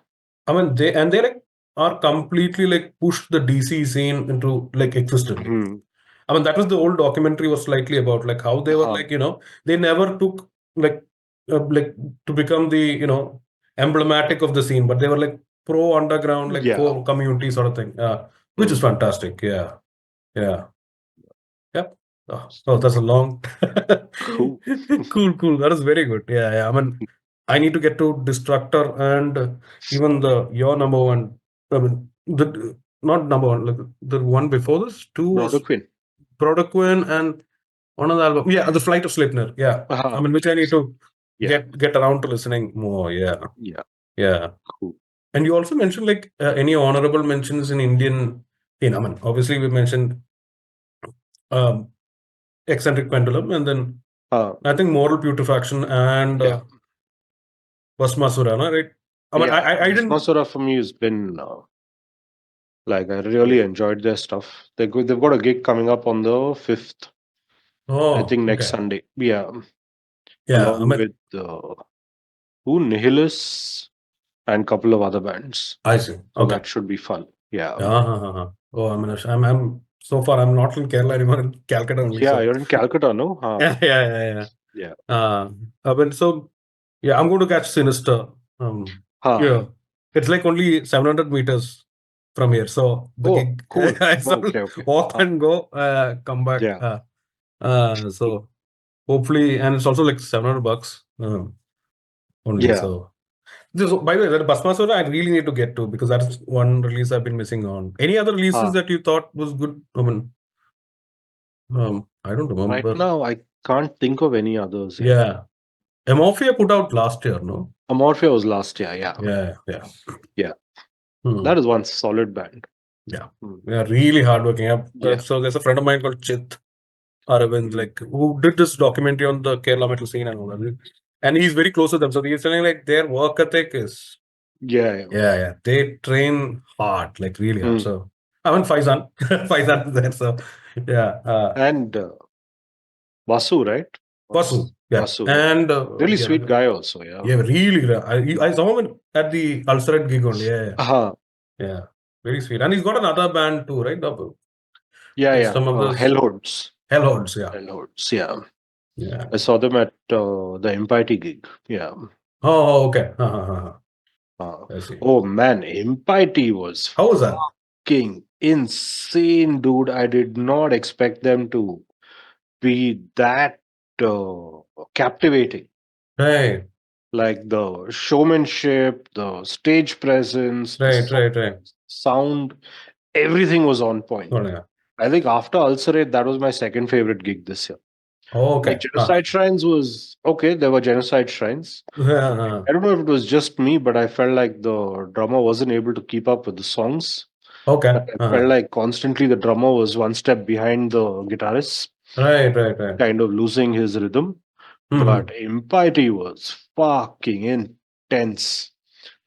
I mean, they like are completely like pushed the DC scene into like existence. Hmm. I mean, that was the old documentary was slightly about like how they were Uh-huh. like, they never took like to become the, emblematic of the scene, but they were like pro underground, like Yeah. core community sort of thing, which is Hmm. fantastic. Yeah. Yeah. Yep. Oh, that's a long. Cool. Cool. That is very good. Yeah. I mean, I need to get to Destructor and even your number one. I mean, the not number one, like the one before this. Two was Brother Quinn. Quinn and one other album. Yeah, The Flight of Sleipnir. Yeah. I mean, which I need to Yeah. get around to listening more. Yeah. Yeah. Yeah. Cool. And you also mentioned like any honorable mentions in Indian. I mean, obviously we mentioned um, Eccentric Pendulum, and then I think Moral Putrefaction and Yeah. Basmasura, no? Right? I mean, Yeah. I didn't. Masura for me has been like I really enjoyed their stuff. They've got a gig coming up on the 5th. I Oh, think next okay. Sunday. Yeah. Yeah, I Along mean, with who Nihilus and a couple of other bands. I see. So Okay. that should be fun. Yeah. Oh, I mean, I'm so far I'm not in Kerala anymore, in Calcutta only. Yeah, So you're in Calcutta, no? yeah. Yeah. I mean, so yeah, I'm going to catch Sinister. Yeah, it's like only 700 meters from here. So the Oh, gig, cool. I sort Okay, of okay. walk and go, come back. Yeah. So hopefully, and it's also like $700 only. Yeah. So by the way, that Basmasura I really need to get to because that's one release I've been missing on. Any other releases that you thought was good? I mean, I don't Right remember. now, I can't think of any others. Yeah. Amorphia put out last year, no? Amorphia was last year. Yeah. Yeah. That is one solid band. Yeah. Really hardworking. Yeah. So there's a friend of mine called Chit Aravind, like who did this documentary on the Kerala metal scene and all that. And he's very close to them. So he's telling like their work ethic is yeah. They train hard, like really hard. So I mean Faizan is there. So yeah. And Vasu, right? Vasu, yeah. Vasu, And really sweet guy also. Yeah. Yeah, really. I saw him at the Ulcerate gig only. Yeah. Yeah. Very sweet. And he's got another band too, right? Yeah. Some of those Hellhordes. yeah. Hellhordes, yeah. Yeah. I saw them at the Empire gig. Yeah. Oh, okay. I see. Oh man, Empire was How was that? fucking insane, dude. I did not expect them to be that captivating. Right. Like the showmanship, the stage presence, Right. sound, everything was on point. Oh, yeah. I think after Ulcerate, that was my second favorite gig this year. Oh, okay. Like Genocide Shrines was okay. There were Genocide Shrines. I don't know if it was just me, but I felt like the drummer wasn't able to keep up with the songs. Okay. I felt like constantly the drummer was one step behind the guitarist. Right. Kind of losing his rhythm. But Empire was fucking intense.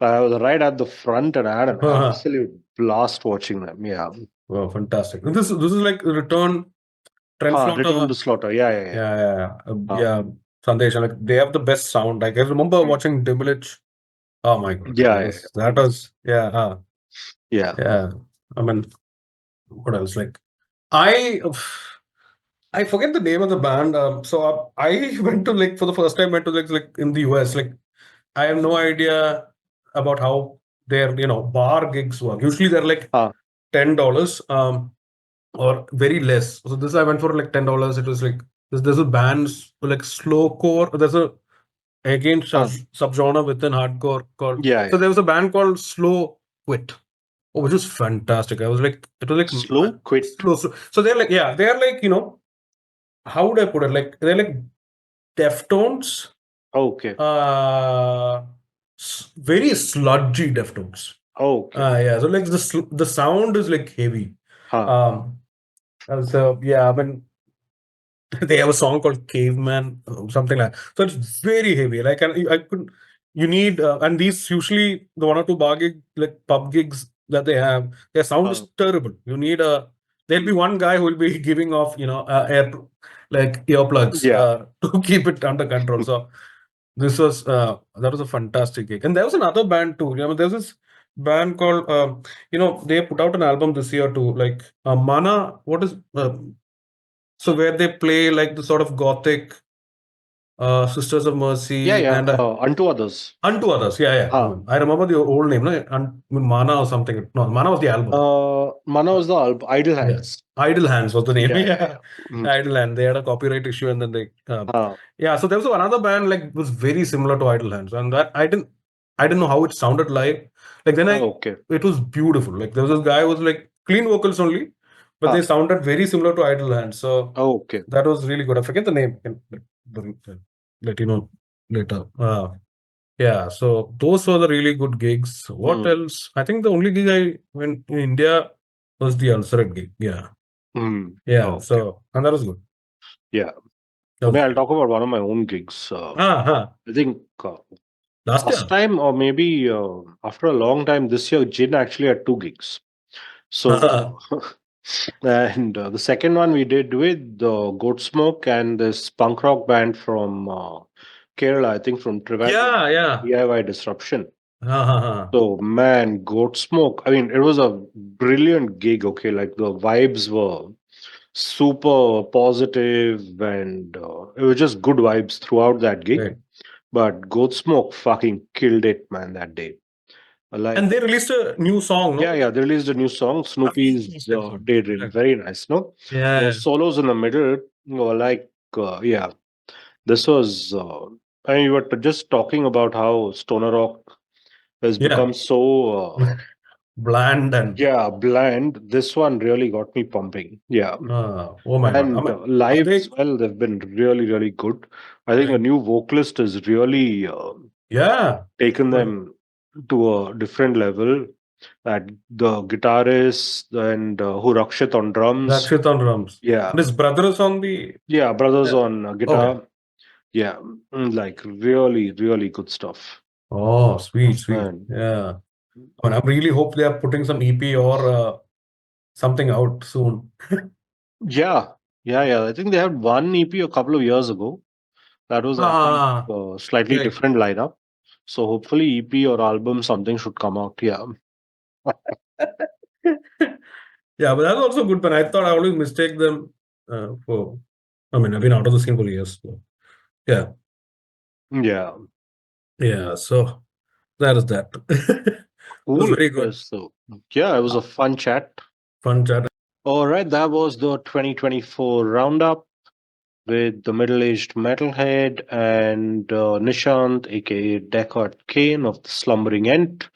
I was right at the front and I had an absolute blast watching them. Yeah. Wow, fantastic. This is like Return Return to Slaughter. Yeah. Sandesh, like they have the best sound. Like I remember watching Dimlich. Oh my god. That was yeah. I mean, what else? Like I forget the name of the band. So I went to like for the first time went to like in the US. Like I have no idea about how their bar gigs work. Usually they're like $10 or very less. So this I went for like $10. It was like there's a bands like slowcore. There's a subgenre within hardcore called So there was a band called Slow Quit. Oh, which was fantastic. It was like Slow Quit. So they're like how would I put it? Like they're like Deftones. Okay. Very sludgy Deftones. Okay. So like the sound is like heavy. So yeah, I mean they have a song called Caveman, something like that. So it's very heavy. Like I could you need and these usually the one or two bar gig like pub gigs that they have, their sound is terrible. You need there'll be one guy who will be giving off earplugs to keep it under control. So this was that was a fantastic gig. And there was another band too. There's this band called they put out an album this year too, like Mana. What is so where they play like the sort of gothic Sisters of Mercy, Yeah. and Unto Others. Unto Others. Yeah. I remember the old name, no? Mana or something. No, Mana was the album. Mana was the album. Idle Yeah. Hands. Idle Hands was the name. Yeah. Idle Hands. They had a copyright issue, and then they. Uh, Yeah. So there was another band like was very similar to Idle Hands, and that I didn't know how it sounded live. Like then okay. it was beautiful. Like there was this guy who was like clean vocals only, but they sounded very similar to Idle Hands. So okay. that was really good. I forget the name. I can let you know later. Yeah, so those were the really good gigs. What else? I think the only gig I went in India was the Ulceret gig. Yeah. Yeah. Okay. So, and that was good. Yeah. That I was mean, I'll good. talk about one of my own gigs. I think Last last year. time, or maybe after a long time, this year, Jin actually had 2 gigs. So, and the second one we did with Goat Smoke and this punk rock band from Kerala, I think from Trivandrum, Yeah. DIY Disruption. So, man, Goat Smoke, I mean, it was a brilliant gig, okay? Like the vibes were super positive and it was just good vibes throughout that gig. Right. But Goat Smoke fucking killed it, man, that day. Like, And they released a new song, no? yeah, they released a new song, Snoopy's Daydream. Very nice, no? Yeah. Solos in the middle were like, this was, I mean, we were just talking about how Stoner Rock has become so, bland and. yeah, bland. This one really got me pumping. Yeah. Oh my God. And live as well, they've been really, really good. I think the new vocalist has really taken them to a different level. That the guitarist and who Rakshit on drums. Rakshit on drums. Yeah. And his brother is on the. Yeah, brothers on guitar. Okay. Yeah, like really, really good stuff. Oh, sweet. Man. Yeah. I really hope they are putting some EP or something out soon. Yeah. I think they had one EP a couple of years ago. That was, I think, slightly different lineup. So hopefully EP or album, something should come out. Yeah. Yeah, but that's also good. But I thought I always mistake them for. I mean, I've been out of the scene for years. So. Yeah. So that is that. Cool. It was very good. So yeah, it was a fun chat. All right, that was the 2024 roundup with the middle-aged metalhead and Nishant, aka Deckard Kane of the Slumbering Ent.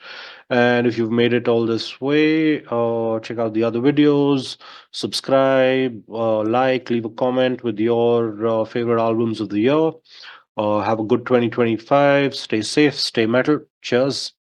And if you've made it all this way, check out the other videos, subscribe, like, leave a comment with your favorite albums of the year. Have a good 2025. Stay safe, stay metal. Cheers.